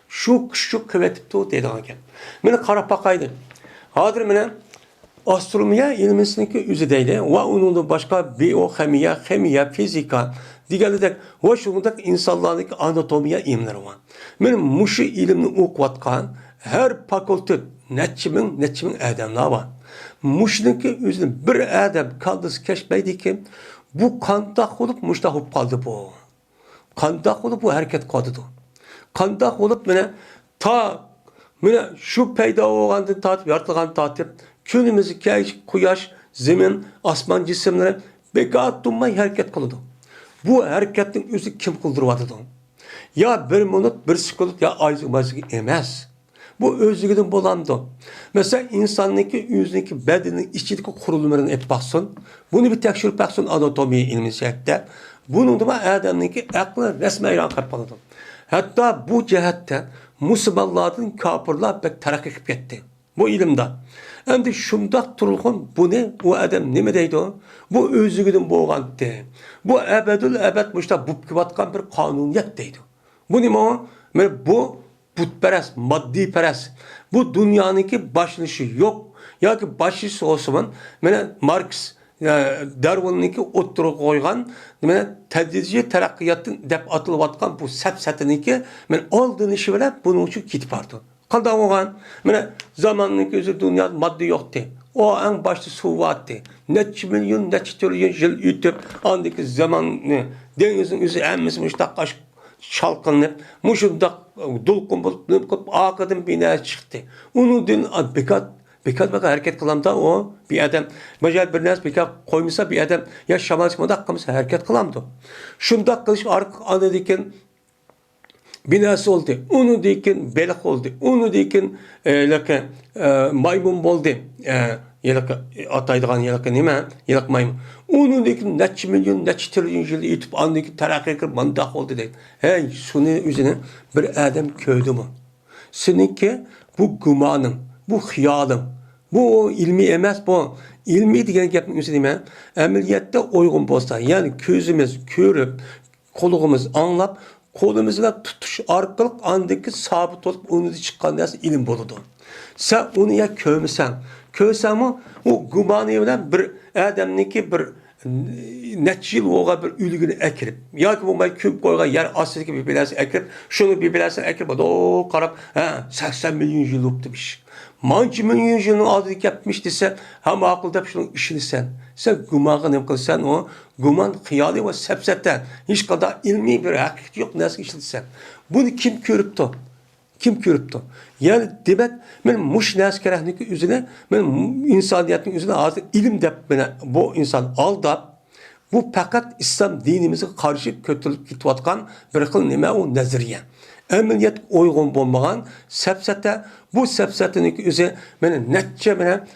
Şu kuşu kıvetip de o dediğen gel. Mene qarab bakaydı. Hazır mene astronomiya ilmisinki üzerindeydi ve onun başka biyokimiya, kimiya, fizika diğerleri ve şundak insanlardaki anatomiya ilimleri var. Benim muşu ilimini okuvatkan her fakülte netçimin adamlar var. Muşunki üzerinde bir adam kaldısı keşfeydi ki bu kandak olup muşta hop kaldı bu. Kandak olup bu hareket kaldı. Kandak olup şu peyda olandı tatip, yaratılgan tatip günümüzü kuyaş, zemin, asman cisimleri bekat durmay hareket kıldı. Bu hareketin özü kim kıldırmadı? Ya bir minut, bir sekund ya ayzı emez. Bu özlüğüden bulandı. Mesela insanlıki yüzündeki bedenin içindeki kurulumlarını hep baksın. Bunu bir tekşirip baksın anatomi ilmi şekilde. Bunun da adamınki aklı resmen ilan kapalıdı. Hatta bu cihette Müslümanların kapırlar pek terakki edip gitti. Bu ilimde. Hem de şundak turulğun bu ne? O adam ne mi deydi o? Bu özlüğüden boğan de. Bu ebedül ebed müşte bupkivatkan bir kanuniyet deydi. Bu ne mi o? Bu putperest, maddi perest. Bu dünyanınki başlışı yok. yoki başçısı olsun, mana Marks Darwin'niki o'ttirib qo'ygan, mana tadrijiy taraqqiyotdan deb atilayotgan bu sapsatiniki, men oldin ishi bilan buning uchun ketib bordi. Qanday bo'lgan? Mana zamonniki o'zi dunyoda modda yo'qdi. O en başta suvatdi. Neçe milyon, neçe trilyon yıl ötüp, andaki zamanı denizin yüzü emmisi müştakkaş çalkanıp, muşundak dulkun bulup, akadın bina çıktı. Onu dün bekat baka hareket kılamda o bir adam, bacak bir nas bekat koymuşsa bir adam, ya şamal çıkmadı hakkımızda hareket kılamdı. Şundak kılış anı diken, binası oldu. Onu diken belik oldu. Onu diken maymun oldu. Yılak ataydıgan yılak nime? Yılak maymun. Onu diken neçe milyon, neçe trilyon yıl itip andaki terakki kırıp mandak oldu değil. Hey, şunun üzerine bir adam köydü mü? Seninki bu gumanın, bu hıyalın, bu ilmi emez bu. İlmi diyen gapın üzerine ameliyette uygun bolsa, yani gözümüz görüp, kolumuz anlap, kolumuzla tutuş arkalık andaki sabit olup onu da çıkan dersi ilim boludu. Sen onu ya kövsen mi o gumanı bilen bir adamniki bir neçe yıl oğa bir ülgünü ekirip, ya ki bu may küp koyga yer asıl bir bilası ekirip, şunu bir bilası ekirip, o karab 80 milyon yıl optumuş. Mançı milyon yılın adı yapmış dese, hem akılda şunun işini sen gumanı ne kılsan o guman hıyali ve sepsetten hiç kadar ilmi bir hakik yok nasıl işletsen. Bunu kim görüp de? Kim görüp de? Yani demek ben muş neskerehniki üzerine ben insaniyetin üzerine artık ilim de bu insan aldap bu fakat İslam dinimize karşı kötülük gitvatkan bir kıl nime o neziriye. Emniyet uygun bulmagan sepsete bu sepsetiniki üzerine ben netçe ben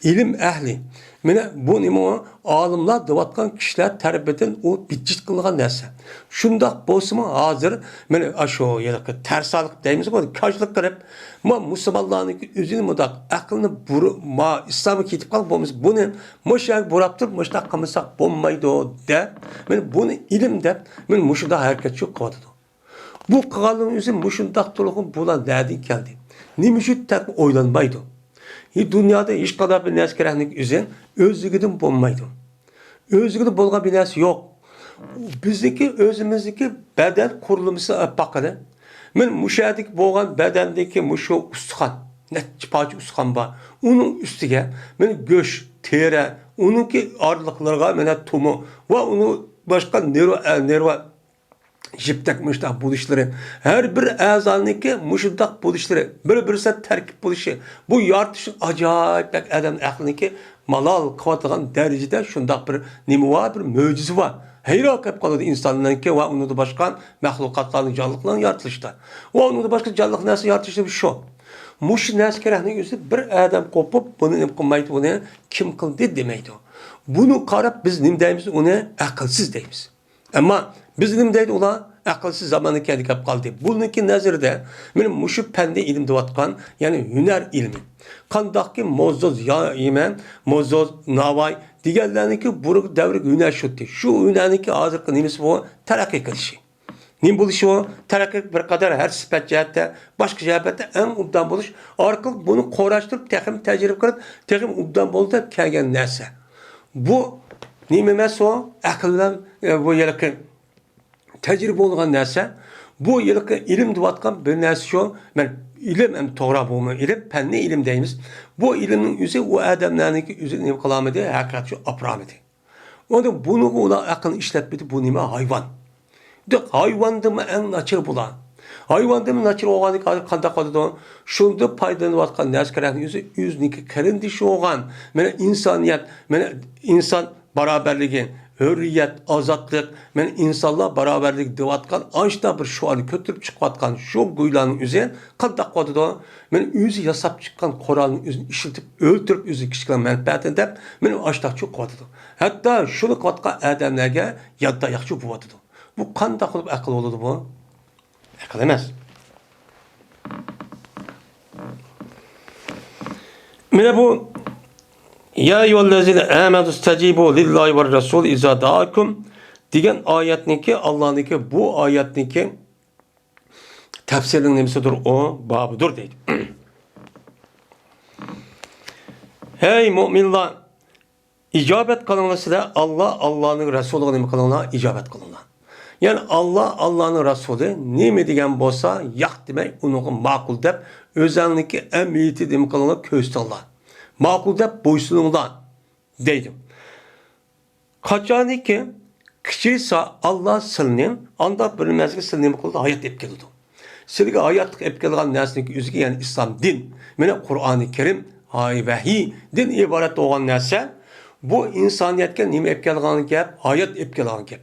ilim ehli. Mene bu nima o alimlar devatkan kişiler terbiyeden o bitcit kılgan narsa. Şundak bolsunmu hazır mene aşo ya da tersalık deyimiz bu kaçlık garip ma Müslümanların üzünü mudak aklını ma İslam'ı kitip kal bolmaz bunu moşak buraptır moştak kımısak bolmaydı o de mene bunu ilim de mene muşunda hareket çok kavadı. Bu kalın üzüm muşundak tuluğun bulan nereden geldi? Nimişit tek oylanmaydı. Dünyada hiç kadar bir neskerahlik üzerine özlüğüden bulmaydı. Özlüğüden bulga bir nes yok. Bizdeki özümüzdeki beden kurulumusu bakıda. Ben müşahedik boğan bedendeki muşu uskan. Netçi parça uskan var. Onun üstüge ben göş, tere, onunki ağırlıklarına ben tumu ve onu başka nerva jiptek müştak buluşları. Her bir azanlıki müştak buluşları. Bir terkip buluşu. Bu yartışın acayip bir adam aklındaki malal kıvatlıgan derecede şundak bir nimi var, bir möcizi var. Hayrak hep kalırdı insanlarınki ve onu da başka mahlukatların, canlıkların yaratılışta. Ve onu da başka canlılık nasıl yaratılışta bir şu. Muş neskerahının yüzü bir adam kopup bunu ne kılmaydı, bunu kim kıldı demeydi. Bunu karab biz nim deyimiz, onu akılsız deyimiz. Ama bizim deydi ola akılsız zamanı kendi kap kaldı. Bununki nazarda benim muşu pende ilim devatkan yani hüner ilmi. Kandaki mozoz ya imen, mozoz navay diğerlerinki buruk devrik hüner şutti. Şu hünerniki hazırkı nimisi bu terakki kılışı. Nim buluşu o terakki bir kadar her sıfat cihette başka cihette en ubdan buluş. Arkıl bunu koraştırıp tekim tecrübe kırıp tekim ubdan bulup da kelgen nerse. Bu nimemez o akıldan bu yelkin tecrübe olgan narsa bu yılki ilim devatkan bir narsa şu ben ilim hem to'g'ri bo'lma ilim fanni ilim deymiz bu ilimning o'zi u odamlarniki o'zi nima qilamidi haqiqat shu opramidi unda buni ular aql ishlatmaydi bu nima hayvon deb hayvondimi eng nachir bular hayvondimi nachir bo'lgani qanday qoladi shunda foydalanayotgan narsalarning o'zi o'zniki qarindishi bo'lgan mana insoniyat mana inson barobarligi hürriyet, azatlık, men insanlar beraberlik devatkan, ançta bir şu an kötülüp çıkvatkan şu guylanın üzerine kandak kodu da men özü yasap çıkan Kur'an'ın üzerine işiltip öldürüp özü kişilen menfaatini de men ançta çok kodu. Hatta şunu kvatkan adamlarga yadda yakçı bu vadı. Bu kandak olup akıl oldu bu. Akıl emez. Mene bu Ya eyyühellezine âmenû istecîbû lillahi ve rasûl izâ da'akum degan oyatniki Allah'niki bu oyatniki tafsirinin nemisidir o babıdır deydi. Hey müminler, icabet kılınlar sizler Allah Allah'ın Resulü nima kılınlar, icabet kılınlar. Yani Allah Allah'ın Resulü nima degan bo'lsa, yo'q demay, uni ma'qul deb o'zaniki emniyeti nima kılınlar, ko'rsatinglar. Ma'qul deb bo'ysuninglar deydi. Qachoniki kichiksa Allah silnin, anda bilmezki silnin qildi, hayot deb keladi. Sizga hayot deb kelgan narsaniki o'ziga, ya'ni islom din, mana Qur'oni Karim, vahiy din iborat bo'lgan narsa, bu insoniyatga nima deb kelgan gap, hayot deb kelgan gap.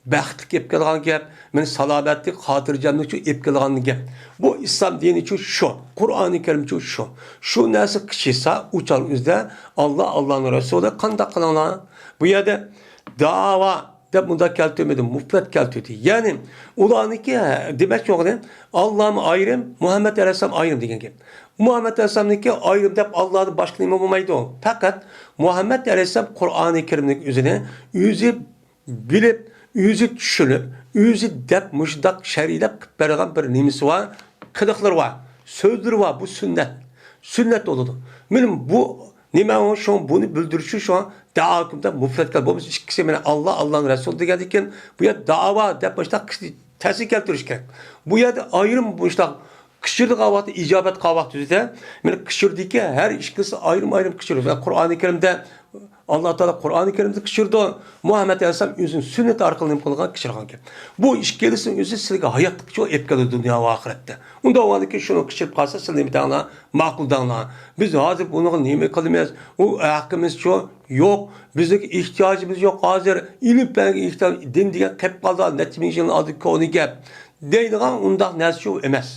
Baxtli deb kelgan gap, men salobatlik, xotirjamlik uchun deb kelgan gap. Bu islom dini uchun shu, Qur'oni Karim uchun shu. Shu narsa kichiksa, uchal o'zida Allah Allah'ın Resulü qanday qilinglar? Bu yerda dava deb bunda keltirmedi, mufrat keltirdi. Yani ularniki demek yok ne? Allah'ım ayrım, Muhammed Aleyhisselam ayrım degan gap. Muhammed Aleyhisselam'niki ayrım deb Allah'ın başka nima bo'lmaydi o. Fakat Muhammed Aleyhisselam Qur'oni Karimning o'zini o'zi bilib, o'zi tushunib, o'zi deb mushdaq shariylab qilib bergan bir nimasi var, qiliqlar var, so'zlari var, bu sünnet. Sünnet oldu. Benim bu nima o şu bunu bildirişi şu an da'akumda mufrat kal. Bu ikisi mena Allah Allah'ın Resulü degandikin bu yer da'va deb başta ta'sir keltirish kerak. Bu yerda ayrım başta kishirdi qavati ijobet qavati o'zida men kishirdiki har ikkisi ayrım kishirdi. Va Qur'oni Karimda Allah Teala Qur'oni Karimda kishirdi. Muhammed Aleyhisselam o'zining sunnati orqali nima qilgan kishirgan ekan. Bu ikkalisi o'zi sizga hayotlik cho epkadi dunyo va oxiratda. Unda o'g'andiki shuni kishirib qolsa sizlar bitanglar ma'qul danglar. Biz hozir buni nima qilamiz? U haqqimiz cho yo'q. Bizning ehtiyojimiz yo'q hozir. Ilm bilan ehtiyoj din degan qilib qoldi. Necha ming yil oldi koni gap. Deydigan undaq narsa shu emas.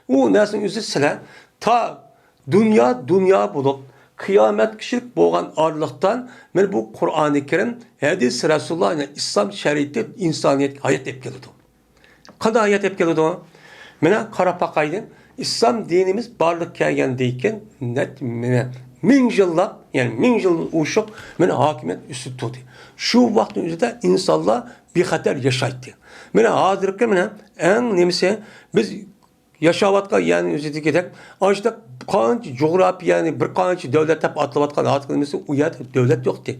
U narsaning o'zi sizlar ta dünya bo'lib kıyamet kişilik boğan ağırlıktan men bu Kur'an-ı Kerim hadis Resulullah ile İslam şeriatı insaniyet hayat hep geliyordu. Qanday hayat hep geliyordu? Mena qarab baqaydı. İslam dinimiz barlık kelgendeyken net mena ming yıllar yani ming yıl uşup mena hakimiyet üstü tuttu. Şu vaktin üzerinde insanlar bir hater yaşaydı. Mena hazırlıkta mena en nemisi biz yaşavatkan yani üzerinde gidek. Açtık qancha coğrafya yani bir qancha devlet hep atlayotgan hatqilmisi u yerda devlet yoktu.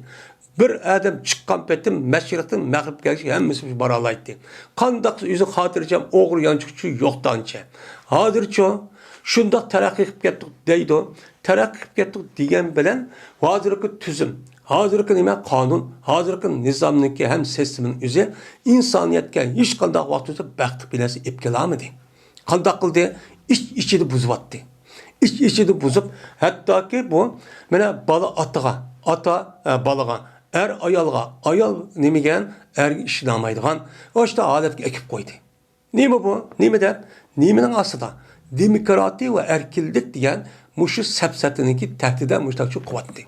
Bir adam chiqqan petim mashriqdan mag'ribga kelishga hammasi bora oladi. Qandaq o'zi xotirjam o'g'ri yanchiqchi yo'qdi ancha. Hozircha shundoq taraqqiy qilib ketdik deydi. Taraqqiy qilib ketdik degan bilan hozirgi tuzum, hozirgi nima qonun, hozirgi nizomniki ham sistemining o'zi insoniyatga hech qanday vaqtda baxt bilasi ep kelamadi. Qandaq qildi? İçini buzyapti. İçini buzup hatta ki bu mana bala ataga, ata balaga, ayalga, ayal nemigen işlamaydigan oşta holatga ekib qo'ydi. Nima bu? Nima deb? Nimaning aslida demokratiya va erkinlik degan mushu sapsatiniki tahdida mushtaqchi quvvatdi.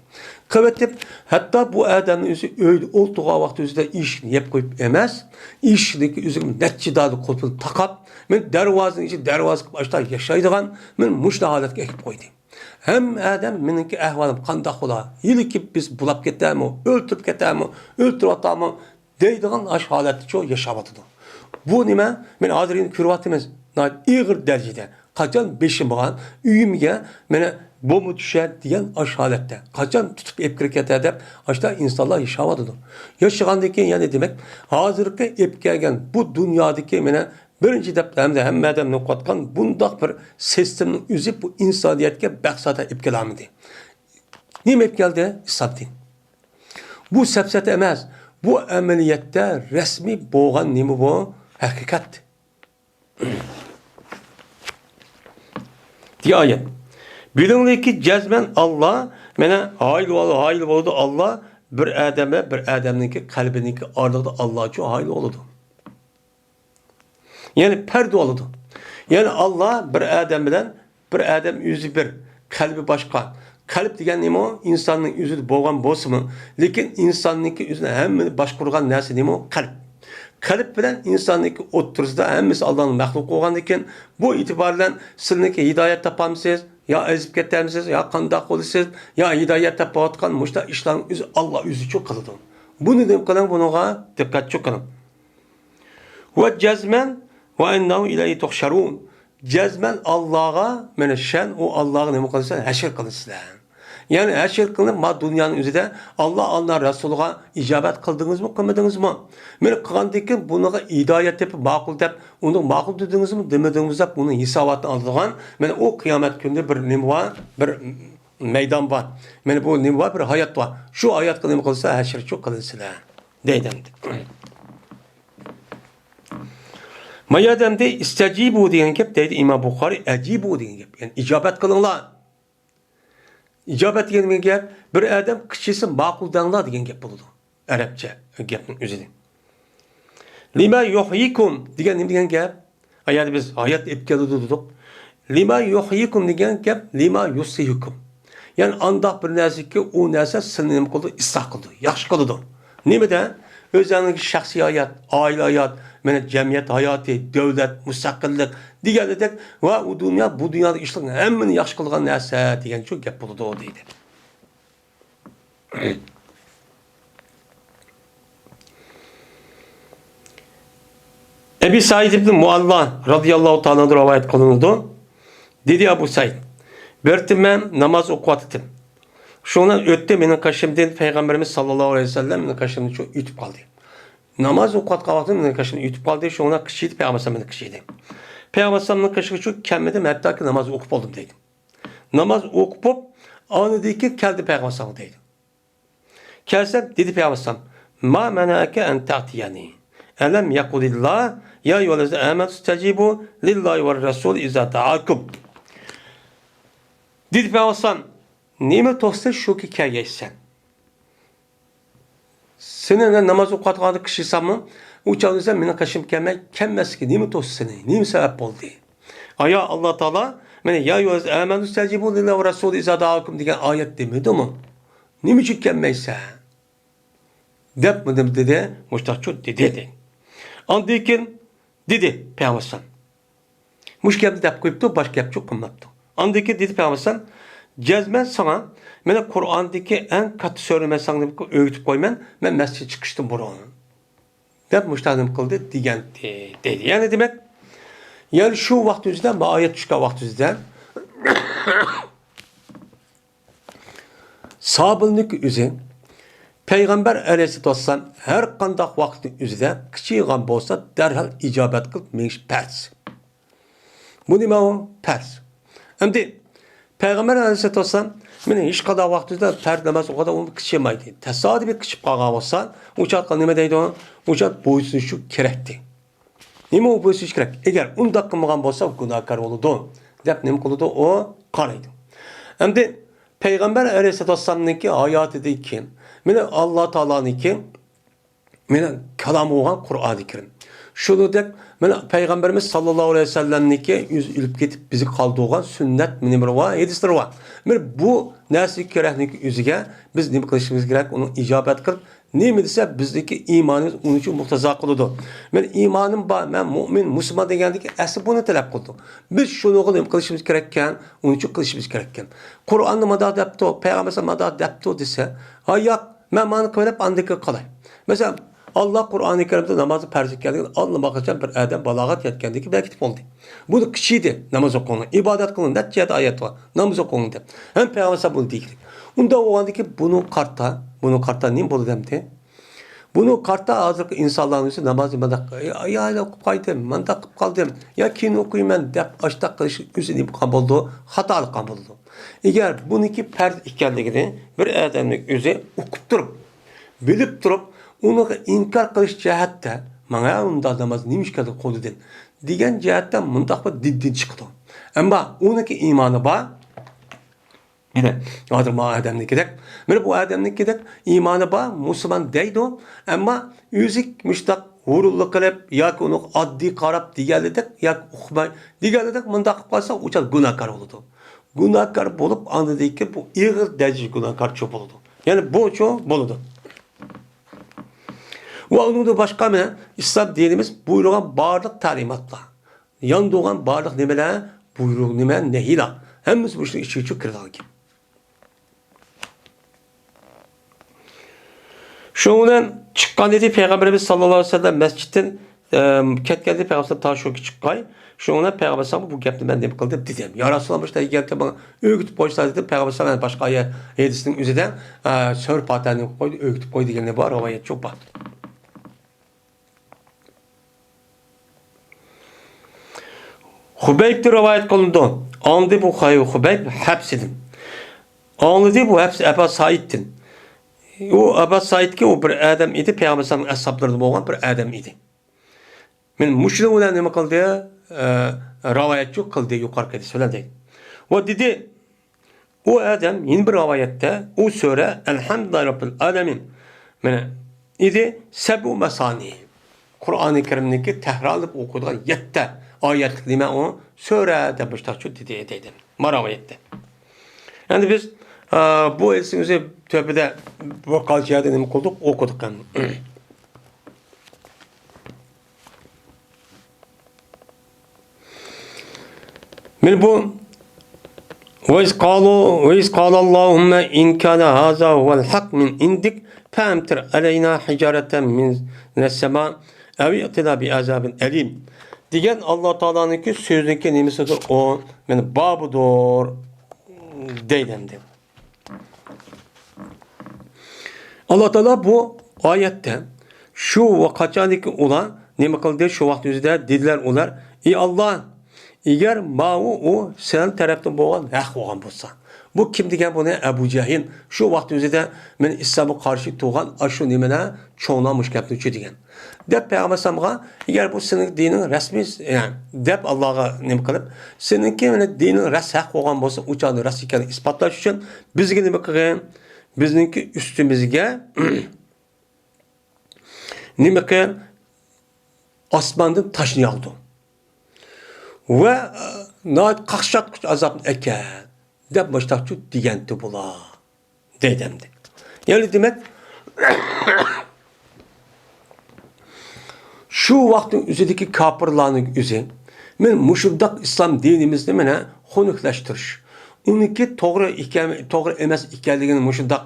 Quvvatib hatta bu odamning o'zi o'ydi o'ltiga vaqt o'zida ishni yeb qo'yib emas, ishniki o'zi natchidadi qo'lini taqab, men darvozaning ichi darvoza qilib ochda yashaydigan men mushta holatga ekib qo'ydi. Hem adam meniki ahvolim qanday bo'lar? Yilki biz bulab ketamiz, o'ltirib ketamiz, o'ltirib deydigan ash holatda yashayotdi. Bu nima? Men hozir ko'ryapmiz. Ig'ir darajada qachon beshim bo'lgan uyimga meni bomba tushadi degan ash holatda qachon tutib ep kirib ketadi deb ashta insonlar yashayotdi. Yashagandan keyin yana demak hozirgi ep kelgan bu dunyodagi meni birinchi deb hammadan no'qotgan bundoq bir sistemning o'zi bu insoniyatga baxsada ep kelamidi. Nima ep keldi? Islom din. Bu sapsata emas. Bu amaliyotda rasmiy bo'lgan nima bu? Haqiqat. Diye ayet. Bilin ki cezmen Allah mene hayli oldu Allah bir adamınki kalbindeki ağırlıkta Allah için hayli oldu. Yani perde oldu. Yani Allah bir adam yüzü bir kalbi başka. Kalp degen nima o? İnsanın yüzü boğan bosu mu? Lekin insanınki yüzüne hem baş kurgan nersi nima o? Kalp. Kalp bilen insanlık oturuzda hemmisi Allah'ın mahluk olgandikken bu itibarla sizniki hidayet tapamsınız, ya ezip ketemsiz, ya kandak olursunuz, ya hidayet tapatkan muşta işlerin üzü Allah üzü çok kılıdır. Bunu dedim kılın bunuğa dikkat çok kılın. Ve cezmen ve ennehu ilahi tuhşarun. Cezmen Allah'a meneşen o Allah'ın ne kılırsa heşer kılırsınlar. Yani her şey kılınıp ma dünyanın üzerinde Allah Resulü'ne icabet kıldınız mı, kılmadınız mı? Meni kılgandaki buna hidayet yapıp, makul deyip, onu makul dediniz mi, demediniz mi, bunu hisabatını aldırgan, meni o kıyamet günde bir nima var, bir meydan var. Meni bu nima var, bir hayat var. Şu hayat kılınıp kılsa her şey çok kılınsılar. Deydim. Mayademde istecibu diyen gep deydi İmam Bukhari, ecibu diyen gep. Yani icabet kılınlar. İcabet diyen gep, bir adam kişisi makul denler diyen gep buldu. Arapça gepin üzerinde. Lima yuhyikum diyen gep, yani biz hayat ipkalı durduk. Lima yuhyikum diyen gep, lima yusihukum. Yani andak bir nersi ki o nerse sınırım kıldı, ıslah kıldı, yaxşı kıldı. Nimede? Özlerindeki şahsi hayat, aile hayat, cemiyet hayatı, devlet, müstakillik diğerler ve o dünya, bu dünyada işlerin hemmini yaxşı kılgan nerse diyen çok gep buldu o deydi. Ebi Said ibn Mualla radıyallahu ta'ala rivayet kılındı. Dedi Ebu Said, "Bertim ben namaz okuyattım. Şundan ötte menin kaşımdan Peygamberimiz sallallahu aleyhi ve sellem menin kaşımdan çok ütüp kaldı. Namaz okuyat kalktım menin kaşımdan ütüp kaldı. Şundan kışıydı Peygamber menin kışıydı. Peygamber menin kaşımdan çok kelmedim hatta ki namaz okup oldum dedim. Namaz okup anıdaki geldi Peygamber dedi. Kelsem dedi Peygamber ma menake en ta'tiyani. Elem yakulillah ya eyyühellezine âmenû istecibu lillahi ve resul izâ da'akum. Dedi Peygamber nimet olsa şu ki kelgeysen. Seninle namaz okuyatkanı kişi mı? Uçağınızda menin kaşım kelmez ki nimet olsa seni. Nimet sebep oldu. Aya Allah Teala ya eyyühellezine âmenû istecibu lillahi ve resul izâ da'akum diyen ayet demedi mi? Nimet için kelmeyse? Dep mi dedi? Muştakçı dedi. Andikin dedi Peygamber. Muşkemde dep koyuptu, başka yap çok kılmaptı. Andikin dedi Peygamber, cezmen sana, mene Kur'an'daki en katı söyleme sana öğütüp koyman, ben mescide çıkıştım buranın. Dep muştadım kıldı, diyen dedi. Yani demek, yani şu vakit yüzünden, bu ayet çıkan vakit yüzünden, sabırlık üzere, Peygamber aleyhissalatu vesselam her kandak vakti üzere kıçıygan bolsa derhal icabet kılıp meyiş pers. Bu nima o? Pers. Şimdi Peygamber aleyhissalatu vesselam mene hiç kadar vakti üzere pers namaz o kadar onu kıçımaydı. Tesadüfi kıçıp kalgan olsa uçak nima deydi o? Uçak boyusu şu kerekti. Nima o boyusu kerek? Eğer unda kılmagan bolsa günahkar olurdu. Dep nima kıldı o? Karaydı. Şimdi Peygamber aleyhissalatu vesselam'ınki hayatı kim? Mene Allah Teala'nınki mene kelamı olan Kur'an-ı Kerim. Şunu dek mene Peygamberimiz sallallahu aleyhi ve sellem'ninki yüz ülüp gidip bizi kaldırgan sünnet minimir var, hadisler var. Mene bu nesli kereklik yüzüge biz ne kılışımız gerek onu icabet kılıp ne ise bizdeki imanımız onun için muhtaza kılıdı. Ben imanım var, ben mümin, Müslüman degendeki asıl bunu talep kıldı. Biz şunu kılışımız gerekken, onun için kılışımız gerekken. Kur'an'ı madad yaptı, Peygamber'e madad yaptı dese, hayat, ben bana kılıp andaki kalay. Mesela Allah Kur'an-ı Kerim'de namazı perzik geldi. Allah bakacak bir adam balagat yetkendeki belki tip oldu. Bu da kişiydi namaz okunun. İbadet kılın. Neticede ayet var. Namaz okunun. Hem Peygamber bunu değil. Onda o andaki bunu kartta neyim bolu demdi? Bunu kartta azıcık insanların üstü namazı madak. Ya okup kaydım, mandak okup kaldım. Ya kin okuyayım ben dep açtak kılışı üstüne kabuldu. Hatalı kabuldu. Eğer bununki perd ikenligini bir adamlık üzeri okup durup, bilip durup, onu inkar kılış cihatte, bana onda namaz neymiş kadar koludun. Diyen cihatten mundak bir diddin çıktı. Ama onunki imanı var. Yine adır ma adamlık edek. Böyle bu adamlık edek imanı var, Müslüman deydi o. Ama yüzük müştak hurullu kılıp, ya ki onu addi karab diğerledek, ya ki okumay diğerledek mundak kalsa uçar günahkar oldu. Günahkar bulup anladı ki bu ağır derece günahkar çok oldu. Yani bu çok buludu. Ve onun da başka mı? İslam dinimiz buyruğun bağırlık talimatla. Yan doğan bağırlık nemeler, buyruğun nemeler nehila. Hemiz bu işin içi çok kırılan gibi. Şundan çıkan dedi Peygamberimiz sallallahu aleyhi ve sellem mescitten ketken dedi Peygamberimiz ta şu ki çıkkay. Şuna Peygamber sallallahu bu gapni ben deb qildim dedim. Ya Rasululloh işte geldi bana öğütüp koysa dedim. Peygamber sallallahu başka hadisinin üzerinden sör patani koydu, öğütüp koydu degende var. Rivayet çok var. Hubeyb'de rivayet kılındı. Andı bu Hubeyb hapsedin. Anladı bu hepsi Ebu Said'tin. O Ebu Said ki o bir adam idi. Peygamber sallallahu ashaplarında olan bir adam idi. Men müşrik olan nima qildi? Rivayetçi qildi yuqorqida so'ladi. Va dedi o adam yeni bir rivayette o sure Elhamdülillahi Rabbil Alamin. Mana idi sebu masani. Kur'an-ı Kerim'deki tekrarlıp okuduğu 7 ayetlik nima o sure deb baştaçı dedi. Maravayette. Yani biz bu esimizi tövbede bu kalçaya nima qildik? Okuduk. Men bu وَاِذْ قَالَ اللّٰهُمَّ اِنْ كَانَ هَذَا هُوَ الْحَقِّ مِنْ اِنْدِكَ فَاَمْتِرْ عَلَيْنَا حِجَارَةً مِنْ السَّمَاءِ اَوْ اِعْتِنَا بِعَذَابٍ اَلِيمٍ Diyen Allah Teala'nınki sözündeki nimesidir o. Yani babudur deylemdi. Allah Teala bu ayette şu vakatçadaki olan nime kıldı şu vakti üzerinde dediler onlar. Ey Allah eğer ma'u o senin taraftan boğan hak boğan bolsa. Bu kim degan bunu Ebu Cehil şu vakti üzerinde men İslam'a karşı tuğan aşı nimene çoğunlamış gapni degan. Dep Peygamber sallallahu eğer bu senin dinin resmi yani dep Allah'a nima qilib seninki men dinin ras haq boğan bolsa uçanı ras ekanini ispatlash uchun bizga nima qilgan? Bizninki üstümüzge nima qilgan? Osmondan toshni yog'di. Ve nayet qaqshatqich azobni ekan deb boshdoqchi degandi bular dedimdi. Yani demek şu vaqtning üzidagi kafirlarning o'zi men mushundaq islom dinimizni mana xunuklashtirish uniki to'g'ri emas ekanligini mushundaq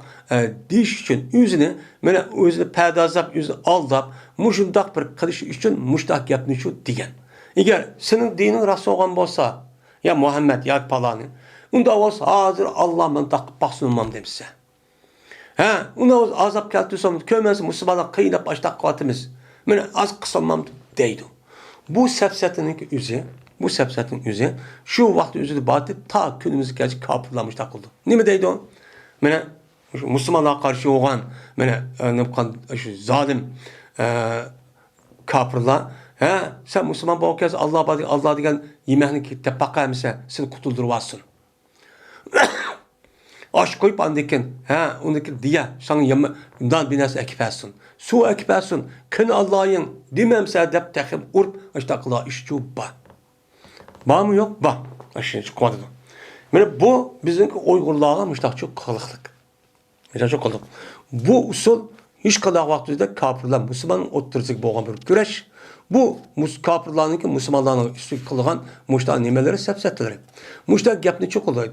deyish uchun o'zini mana o'zini pardozlab o'zini aldab mushundaq bir qilish uchun mushtaq gapni shu degan. Eğer senin dinin rast olgan bolsa, ya Muhammed ya palani, unda olsa hazır Allah'ın takıp baksınmam demişse. Unda azap keltirsem, kömez Müslümanlar kıyınıp başta kıvatımız. Ben az kısalmam deydi. Bu sepsetin üzü, şu vakti üzü batı ta günümüzü gelecek kapırlamış takıldı. Ne mi deydi o? Bana Müslümanlar karşı olan, şu zalim kapırlar, sen Müslüman bu kez Allah diyen yemeğini ki tepaka emse seni kurtulduruvarsın. Aş koyup andikin, ondaki diye sana yemeğinden binası ekipersin. Su ekipersin, kın Allah'ın dememse dep tekip urup işte kıla işçi ba. Ba mı yok? Ba. Aşın çıkmadı. Yani bu bizimki Uygurlar'a müştakçı kılıklık. Çok kılık. Bu usul hiç kadar vaktinde kafirler Müslümanın oturacak boğan bir güreş. Bu kafirlarınki Müslümanların üstü kılgan muşta nimeleri sepsetleri. Muşta gapni çok olur.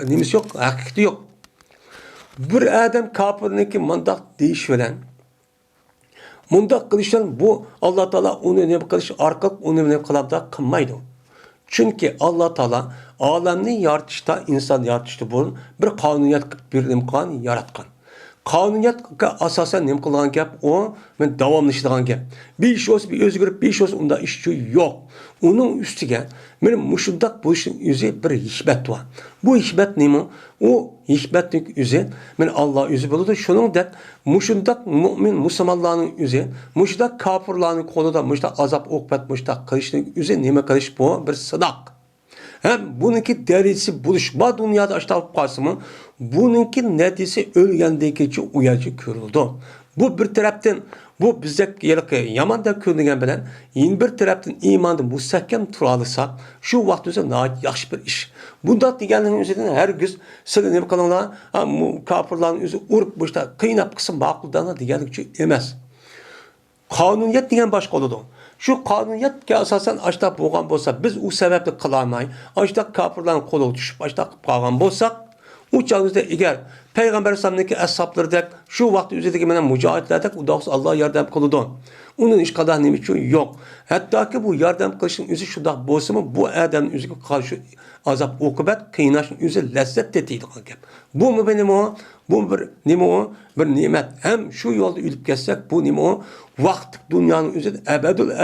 Nimesi yok, hakikati yok. Bir adam kafirninki mandak değişveren, mundak kılıştan bu Allah Teala onu ne kılış arka onu ne kılapta kılmaydı. Çünkü Allah Teala alemni yaratışta insan yaratışta bunun bir kanuniyet bir imkan yaratkan. Kanuniyatga asasen nima qilgan gap o men davomlashadigan gap. Bir ish olsa bir o'zgarib, bir ish olsa unda ish yo'q. Uning ustiga men mushundaq bo'lishning o'zi bir hikmat bor. Bu hikmat nima? O hikmatning o'zi men Alloh o'zi bo'ladi. Shuningdek mushundaq mu'min musulmonlarning o'zi, mushundaq kofirlarning qo'lida mushundaq azob uqubat mushundaq qilishning o'zi nima qilish bu bir sidoq. Hem bununki derisi buluşma dünyada aşağı kalsın bununki neredeyse ölgendeki uyacı körüldü. Bu bir taraftan bu bize yaman da körülgen bilen yeni bir taraftan imanı müstakkem turalısak şu vaktimizde nahit yaxşı bir iş. Bunda diğerlerinin üzerinden her gün sıkı ne kalanlar kafirlerin üzeri urup başta kıynap kısım bakıldığına diğerlikçi emez. Kanuniyet diyen başka oldu. Şu kanuniyetke asasen açta boğan bolsa biz o sebeple kılamayı açta kafirlerin kolu düşüp açta kalgan bolsak uçağımızda eğer Peygamber Sallallahu Aleyhi ve Sellem'deki ashaplardaki şu vakti üzerindeki menen mücahitlerdeki udağız Allah yardım kılıdı. Onun iş kadar nima uchun yo'q. Hattoki bu yordam qilishning o'zi shundoq bo'lsa-mu, bu odamning o'ziga qarshi azob oqibat qiynashning o'zi lazzat tetiydigan gap. Bu nima? Bu bir nima? Bir ne'mat. Ham shu yo'lda o'lib ketsak, bu nima? Vaqt dunyoning o'zida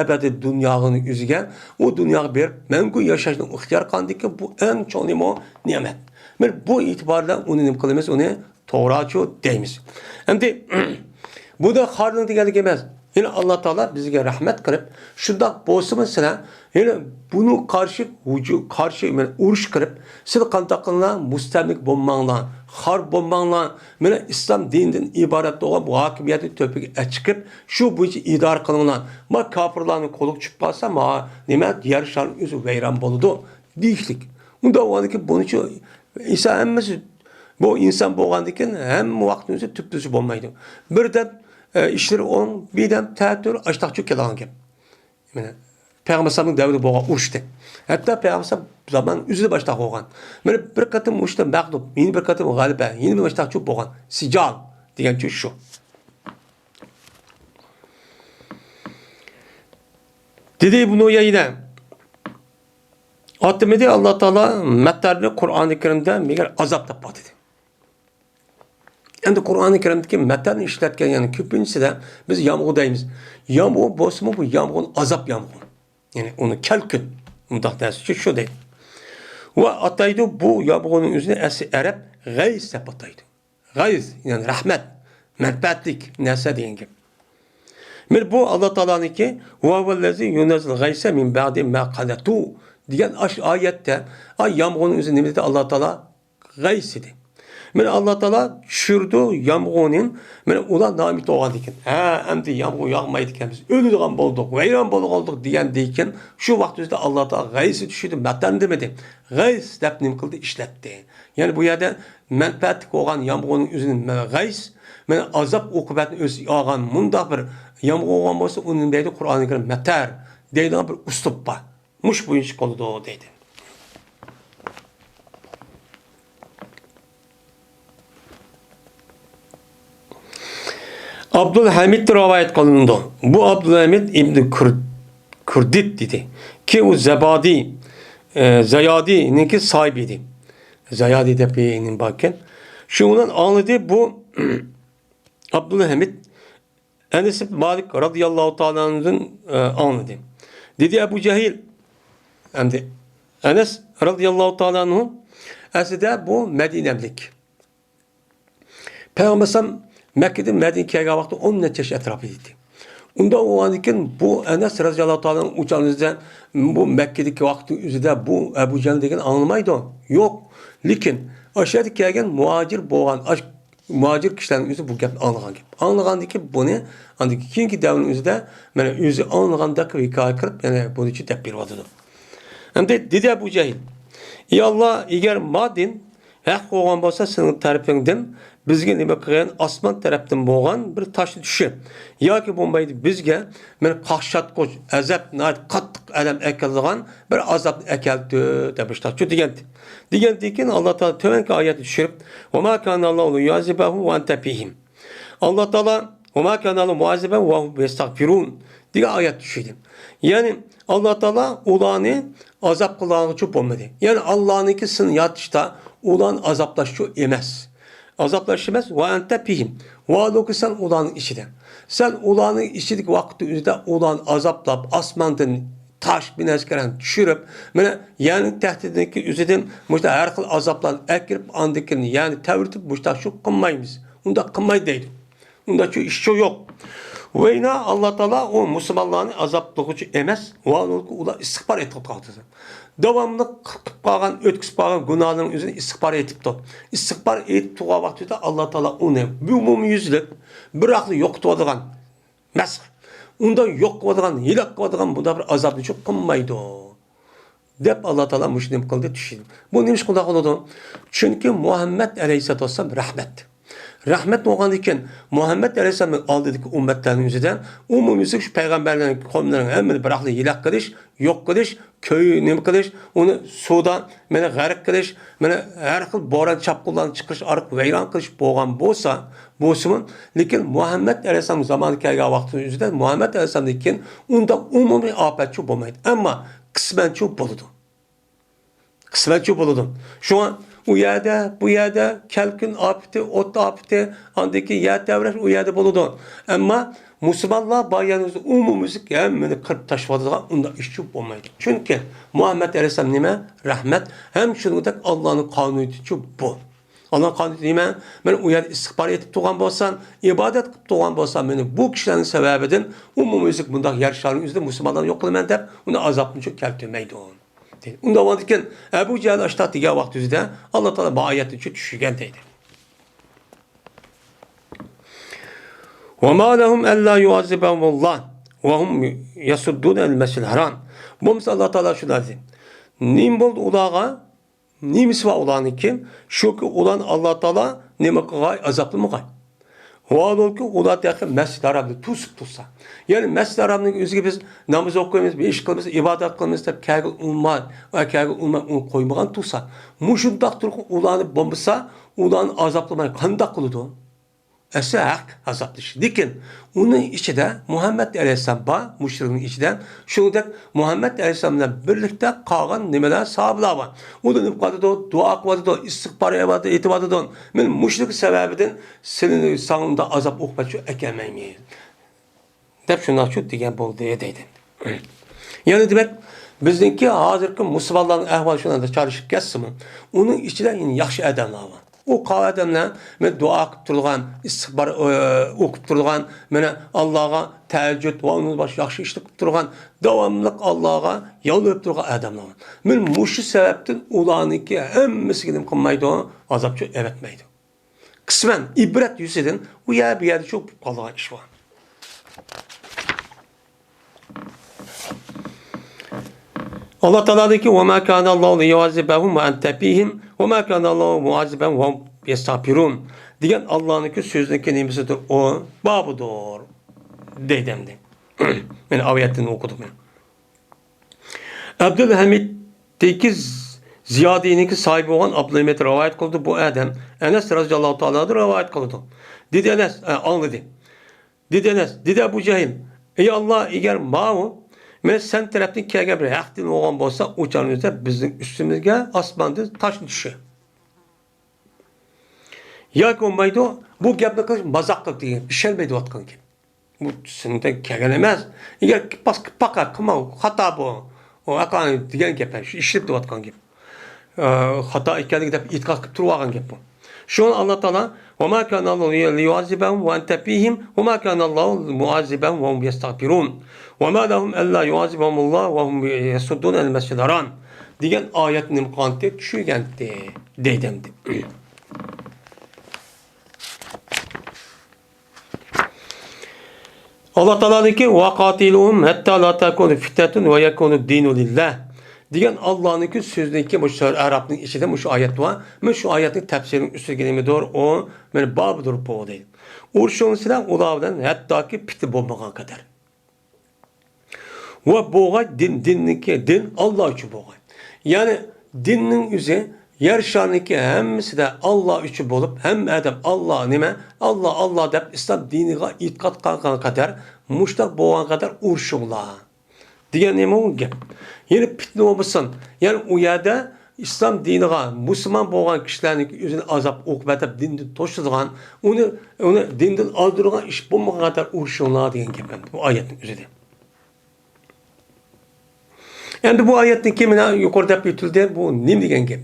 abadiy dunyoning o'ziga u dunyoga berib mangu yashashni ixtiyor qildiki, bu eng cho'ng nima? Ne'mat. Men bu e'tibordan uni nima qilamiz? Uni to'g'ri deymiz. Endi bu da xorning deganlik emas. Yine Allah Teala bizge rahmet kılıp, şundak bolsa mesela, yine bunu karşı uruş kılıp, siz kantakınla mustamlik bombanla, har bombanla, mesela İslam dininden ibaret olan bu hakimiyeti töpüge çıkıp, şu bu işi idare kılınla, ma kafirlerin koluk çıkmazsa, ma nimet yarışların yüzü veyran boludu, değişlik. Bunda o ki bunun için, İsa emmesi, bu insan boğandıkken hem vaktinizi tüptüsü bulmaydı. Birden işleri on birden teatür açtakçı kelan gap. Yani Peygamber sallallahu aleyhi ve sellem uçtu. Hatta Peygamber zaman üzüle başta olgan. Yani bir katım uçtu mağlup, yeni bir katım galibe, yeni bir baştakçı bolgan. Sical degan söz şu. Dedi bunu yine. Atmedi Allah Teala mettarını Kur'an-ı Kerim'de meğer azap tapma dedi. Endi Qur'oni Karimdagi metalni ishlatgan yani ko'pinchisi de biz yomg'ir deymiz. Yomg'ir bo'lsa bu yomg'ir azob yomg'ir. Yani uni kalkun undaq narsa shu deydi. Va ataydi bu yomg'irning o'zini asli arab g'ays deb ataydi. G'ays yani rahmat, manfaatlik narsa degan gap. Men bu Alloh taolaniki va vallazi yunazil g'aysa min ba'di ma qanatu degan oyatda yomg'irning o'zi nima dedi Alloh taolo g'ays dedi. Men Allah Teala düşürdü yağmurun, men ular namit olgan ekan. Ha, endi yağmur yağmaydı ekan biz. Ölüdügan bolduq, vayron bolduq degan deyken, şu vaqtda Allah Teala g'aysi düşürdü, matan demedi. G'ays deb nim qildi, ishlatdi. Yani bu yerda manfaatlik olgan yağmurun o'zini g'ays, men azab oqibatni o'zi olgan mundaq bir yağmur olgan bo'lsa, uning deydi Qur'oni Karim matar deydigan bir uslub bor. Mush bu ish qoldi deydi. Abdülhamid rivayet kılındı. Bu Abdülhamid İbn Kurdit dedi. Ki o Zayadi'nin ki sahibiydi. Zayadi tepeğinin bakın. Şundan anladı bu Abdülhamid Enes ibn Malik radıyallahu ta'ala'nın anladı. Dedi Ebu Cehil hem Enes radıyallahu ta'ala'nın aslında bu Medine'lik. Peygamber Mekke'den Medine'ye geldiği vakti 10 neçeş etrafıydı. Onda o anken bu Enes radıyallahu ta'ala'nın uçağınızda bu Mekke'deki vakti üzerinde bu Ebu Cehil degen anlamaydı. Yok. Lakin aşağıda gelgen muhacir kişilerin üzerinde bu gap anlagan gap. Anlagan ki bunu andaki kinki devrin üzerinde yani özü anlagandaki hikaye kırıp yani bunun için tepkir vardı. Hem de dedi Ebu Cehil. Ey Allah eğer madin haq olgan bolsa senin tarafından bizge nima qilgan osmon tarafdan bo'lgan bir toshni tushi yoki bo'lmaydi bizga men qaqshatqich azab qattiq alam akalgan bir azobni akaldi deb ishlatdi degan keyin Alloh taolo to'vangi oyatni tushirib va ma kana Allohu yu'azibuhum va anta fihim Alloh taolo va ma kana Allohu mu'azibuhum va hum yastagfirun degan oyat tushirdi. Ya'ni Alloh taolo ularni azob qilg'anchi bo'lmadi. Ya'ni Allohniki sin yatishda ulan azaplaşıyor emas. Azaplaşmaz ve ente pihim. Vaadok sen ulanın işide. Sen ulanın işidik vakti üzerinde ulan azaplap asmandan taş bir neskeren düşürüp yani tehdidindeki üzerinde müşte her kıl azaplan ekirip andikini yani tevirtip müşte şu kılmayımız. Onda kılmayı değil. Onda şu iş yok. Ve yine Allah Teala o Müslümanların azaplığı emas. Vaadok ulan istihbar etip kaldı. Devamlı kırpıp kalan, ötküsüp kalan günahların üzerine istihbar etip tut. İstihbar etip tuğa vaktinde Allah Teala onu bir yüzlük bir aklı yok tuğadıgan mesk. Ondan yok tuğadıgan, hilak tuğadıgan bunda bir azabını çok kılmaydı. Dep Allah Teala müşrim kıldı düşündüm. Bu neymiş kıldı oldu? Çünkü Muhammed Aleyhisselatü Vesselam rahmet. rahmet olgan iken Muhammed Aleyhisselam'ın aldığındaki ümmetlerin yüzünden umumisi şu peygamberlerin kavimlerin hemini bıraklı yilak kılış, yok kılış, köyü nemi kılış, onu suda mene g'arq kılış, mene her xil boran çapqılan çıkış, arıq veyran kılış boğan bolsa, bolsumun, lekin Muhammed Aleyhisselam zamanı kelgan vaqtın yüzünden Muhammed Aleyhisselam'dan keyin unda umumi afetçi bo'lmaydi. Ama kısmençi boludu. Kısmetçi buludum. Şu an u yerde, bu yerde kelkin afeti, ot afeti, andaki yer devreş u yerde buludu. Ama Müslümanlar bayanımızda umumumuzun hemini kırıp taşıvadılar, onda işçi olmaydı. Çünkü Muhammed Aleyhisselam nime? Rahmet. Hem şunu da Allah'ın kanunu bu. Allah'ın kanunu nime? Ben u yerde istihbar etip tuğan bolsam, ibadet kılıp tuğan bolsam, beni bu kişilerin sebebiden umumumuzun bunda yarışların yüzünde Müslümanların yok kılmen deyip, onu azapını çok keltirmeydi onu. Unda varken Ebu Cehil açtı diye vakti yüzüde Allah Teala bu ayeti için düşürgen deydi. وَمَا لَهُمْ أَلَّا يُعَذِّبَهُمُ اللّٰهِ وَهُمْ يَسُدُّونَ الْمَسْجِدَ الْحَرَامِ. Bu mesela Allah Teala şunu dedi. Nim bol ulağa, nimisi var ulanı kim? Şu ki ulan Allah Teala nime kılay, azaplı mı kay? Oğlum ki ular derken Mescid-i Haram'da tutsa. Yani Mescid-i Haram'ın özü biz namaz okuyumuz, bir iş kılımız, ibadet kılımız da kâgı olmaz, kâgı olmaz onu koymadan tutsa. Muşundak duruk ulanı bombasa, ulanı azaplamayı kandak kılıdı. Ese hak azaplışı. Dikin, onun içinde Muhammed Aleyhisselam var, müşrikin içinden, şurada Muhammed Aleyhisselam'la birlikte kalan nimeler sahabeler var. O da nifkadıdır, dua kıvadıdır, istikbar evadıdır, itibadıdır. Ben müşrik sebebiden senin sanında azap okmaçı ekemeyin. Dep şunlar şu diyen bol diye deydi. Yani demek, bizdeki hazırki Müslümanların ehval şunlarda çalışıp geçsin. Onun içinde yine yaxşı adamlar var. O qavadamlar men dua qilib turgan, istig'for o'qib turgan, mana Allohga tahajjud va uni boshqa yaxshi ish qilib turgan, davomli Allohga yolvorib turgan odamlar. Men mushu sababdan ularniki hammasiga nim qilmaydi, azobchi evatmaydi. Qisman ibrat yuzidan u yer bu yerda cho'p qolgan ish bor. Allah Teala dedi ki: "Ve ma kana Allahu liyuazibahum ve ente fihim ve ma kana Allahu muazibahum ve hum yestağfirun." Diyen Allah'ın sözündeki nimesidir o, babudur. Dedemdi. Ben ayetini okudum. Abdülhamid'deki Ziyadi'ninki sahibi olan Abdülhamid rivayet kıldı bu adam. Enes radıyallahu ta'ala rivayet kıldı. Dedi Enes, anladı. Dedi Enes, dedi Ebu Cehil, ey Allah eğer ma'u men sen tarafdan kelgan bir haq din olgan bo'lsa, o'chanimizda bizning ustimizga osmondan tosh tushi. Yoki bo'lmaydi, bu gapni qilish mazoq qilib degan, ishalmaydi otgan gap. Bu sendan kelgan emas. Agar faqat qilma, xato bu. O aqani degan gap, shu ishlab deyotgan gap. Xato ekanligi deb e'tiqod qilib turib olgan gap bu. Şu an Allah Teala وَمَا كَانَ اللّٰهُ لِيُعَذِّبَهُمْ وَاَنْتَ فِيهِمْ وَمَا كَانَ اللّٰهُ مُعَذِّبَهُمْ وَهُمْ يَسْتَغْفِرُونَ وَمَا لَهُمْ أَلَّا يُعَذِّبَهُمُ اللّٰهُ وَهُمْ يَسُدُّونَ الْمَسْجِدَ الْحَرَامِ degan oyatning qanti tushgandi deydimdi. Allah Teala dedi ki وَقَاتِلُهُمْ حَتَّى لَا تَكُونُ فِتْنَةٌ وَيَكُونُ الدِّينُ لِلّٰهِ diyen Allah'ın sözündeki bu Arap'ın içinde bu şu ayet var. Ben şu ayetin tefsirinin üstüne doğru o ben babıdır bu değil. Urşun silah ulavdan hatta ki piti bulmagan kadar. Ve boğa din Allah için boğa. Yani dinin yüzü yer şanındaki hemisi de Allah için bulup hem adam Allah nime Allah deyip İslam dinine itikat kalkan kadar muştak boğan kadar urşunlar. Diyen neme o gap. Yani fitne olmasın. Yani o yerde İslam dinine Müslüman boğan kişilerin yüzüne azap okup dinde toşulgan, onu dinden aldırgan iş bulmagan kadar uğraşıyorlar diyen gap. Bu ayetin üzerinde. Yani bu ayetin kimine yukarıda büyütüldü, bu ne diyen gap.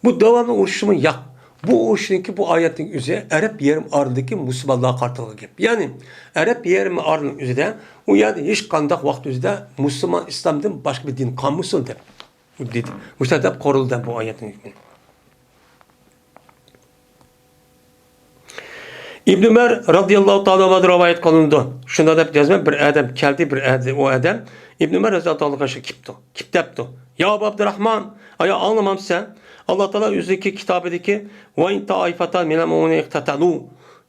Bu devamlı uğraşımın yak. Bu uğraşınki bu ayetin üzerinde Arap yerim arındaki Müslümanlığa kartılığı gap. Yani Arap yerim arının üzerinde o yerde hiç kandak vakti üzerinde Müslüman İslam'dan başka bir din kalmışsın de. Dedi. Müştedep koruldu bu ayetin hükmünü. İbn Ömer radıyallahu ta'ala rivayet kılındı. Şunda da yazma bir adam geldi o adam İbn Ömer radıyallahu ta'ala karşı kipti. Kiptepti. Ya Ebu Abdurrahman, aya anlamam sen. Allah Teala o'zidagi kitobidagi va in taifatan minal mu'minina iqtatalu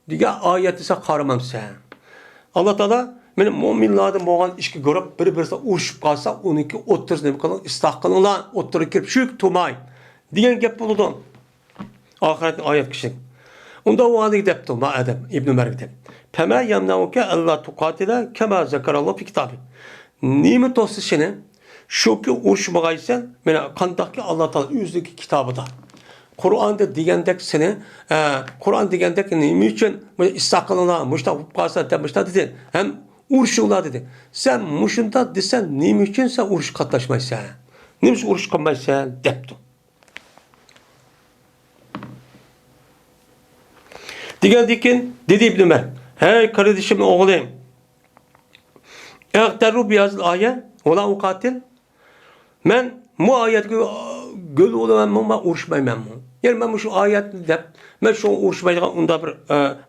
degan oyat esa qaramamsa. Allah Teala meni mu'minlardan bo'lgan ikki guruh bir-birisiga urushib qolsa, uniki o'ttirsini nima qiling, isloh qilinglar, o'ttirga kirib shuk to'may degan gap bo'ldi. Oxiratning oyat kishilik. Unda o halde debdi ma Adem İbn Ömer deb. Fema yamnauke Allah tuqatila kema zakaralloh fi kitabi. Nima to'sishini shuki urushmag'aysan, mana qandaqki Alloh taolo o'zidagi kitobida. Qur'onda degandek seni, Qur'on degandek nima uchun istaqilinglar, mushtaq bo'lib qolsa deb mushtaq dedi. Ham urushinglar dedi. Sen mushunda desen nima uchun sen urush qatnashmaysan? Nima uchun urush qilmaysan debdi. Diken dedi İbn Ömer. Hey kardeşim oğlum. Eğteru biyazil ayet. Ola ukatil. Men bu ayet göl olamam ama uğraşmayamam. Yani ben şu ayet dep, ben şu uğraşmayacağım onda bir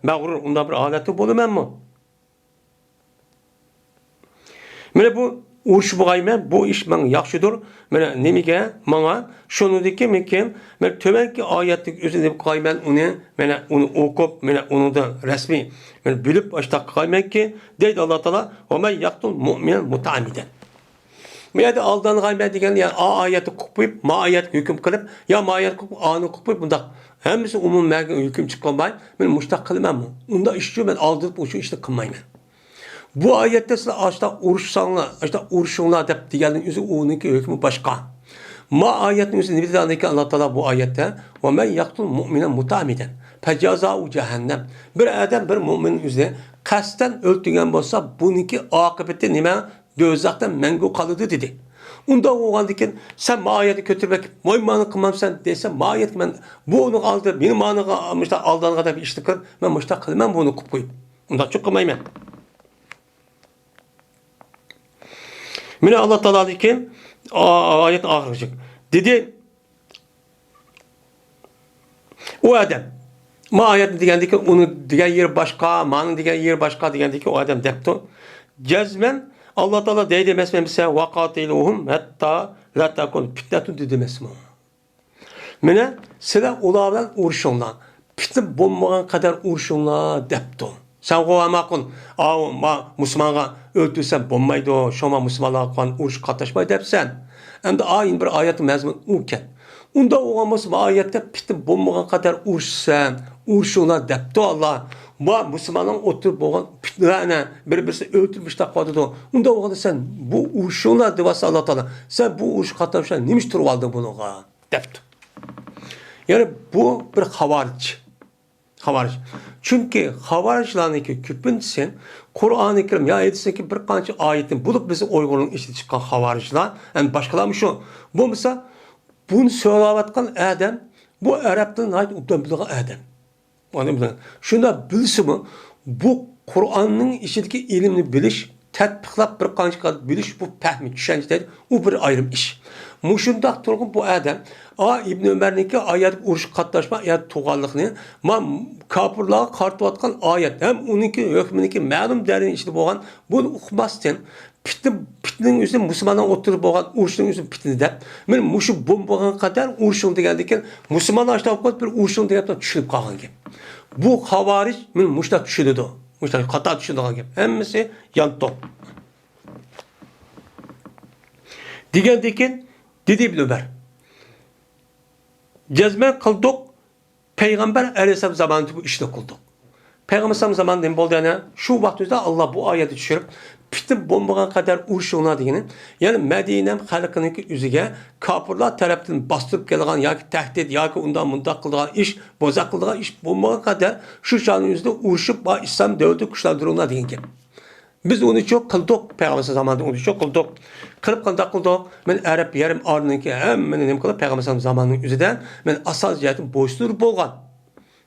mağrur, onda bir aleti bulamam mı? Mene bu uğraşmayayım, bu iş ben yaxşıdır. Mene nemige, bana şunu deki mekim, men tövenki ayetlik üzerinde kaymen onu okup, onu da resmi, bilip başta kaymen ki, deydi Allah Teala, ve men yaktul mu'minen mutaamiden. Mene de aldan kaymen degen, yani a ayeti kupuyup, ma ayet hüküm kılıp, ya ma ayet kupuyup, a'nı kupuyup, bunda hemisi umum mergen hüküm çıkılmay, men muştak kılmam mı? Onda işçi ben aldırıp uçu işte kılmayım. Bu ayette size açta uruşsanlar, açta uruşunlar dep diyenin yüzü onunki hükmü başka. Ma ayetin yüzü nibidandaki Allah Teala bu ayette ve men yaktul mu'minen mutamiden fecaza'u cehennem. Bir adam bir müminin yüzü kasten öldürgen bolsa bununki akıbeti nime dözaktan mengu kalıdı dedi. Unda oğandaki sen ma ayeti kötürmek moymanı kılmamsan dese ma ayet ben bu onu aldı benim manı almışlar aldığın kadar bir işti kır ben müştak kılmam bunu kupuyup. Unda çok kılmayım ben. Mine Allah Teala dedi ki ayet ahırcık. Dedi o adam ma ayet degendi ki onu diyen yer başka, manın diyen yer başka degendi ki o adam depti. Cezmen Allah Teala deydi mesmemse vakatiluhum hatta la takun fitnetun dedi mesme. Mine size ulardan uğraşınlar. Fitne bulmayan kadar uğraşınlar depti. Sen kovamakın, Müslüman'a öldürsen bulmaydı, şoma Müslüman'a kan uğraş katlaşmayı depsen. Hem de ayın bir ayeti mezmun uken. Onda oğamız ayette pitin bulmayan kadar uğraşsan, uğraşınlar depti Allah. Müslüman'ın oturup boğan fitne birbirisi öldürmüş de kadıdı. Onda oğamız sen bu uğraşınlar devası Allah Teala. Sen bu uğraş katlaşmayı neymiş turup aldın bunu depti. Yani bu bir havariç. Çünkü havaricilarındaki küpüntüsün Kur'an-ı Kerim ya edilse bir kanca ayetin bulup bizi Uygur'un içine çıkan havariciler yani başkalarmış o. Bu mesela bunu söylevatkan adam bu Arap'tan ait utanbildiği adam. Şunda bilse mi bu Kur'an'ın içindeki ilimini biliş tatbiqlab bir kanca biliş bu fahmi düşüncedir. O bir ayrım iş. Muşundak turgun bu adam İbn Ömer'ninki ayet uruş katlaşma ayet tuğallıqını kapırlığa kartıvatkan ayet hem onunki hükmününki ma'lum derin içinde boğan bunu okumasın pitinin üstüne Müslümanlar oturup boğan uruşun üstüne pitini de men muşu bomboğan kadar uruşun degendeki Müslümanlar işte bir uruşun degendeki düşürüp kalgan gibi. Bu havariç men muşta düşürdü. Muşta kata düşürdü gibi. Hemmisi yandı. Degendeki dedi İbn Ömer. Cezme kıldık. Peygamber Aleyhisselam zamanında bu işte kıldık. Peygamber Aleyhisselam zamanında ne oldu yani? Şu vaktimizde Allah bu ayeti düşürüp pitin bombagan kadar uğraşıyorlar degeni. Yani Medine'nin halkının yüzüge kapırlar tarafından bastırıp gelgen ya ki tehdit ya ki ondan mundak kıldığı iş, bozak kıldığı iş bombagan kadar şu şanın yüzünde uğraşıp İslam devleti kuşlandırıyorlar degen ki. Biz onu çok kıldık. Peygamber zamanında onu çok kıldık. Kılıp kıldık. Ben Arap yarım arnınki hem ben ne kılıp Peygamber zamanının yüzünden ben asal cihetin boşluğu bolgan.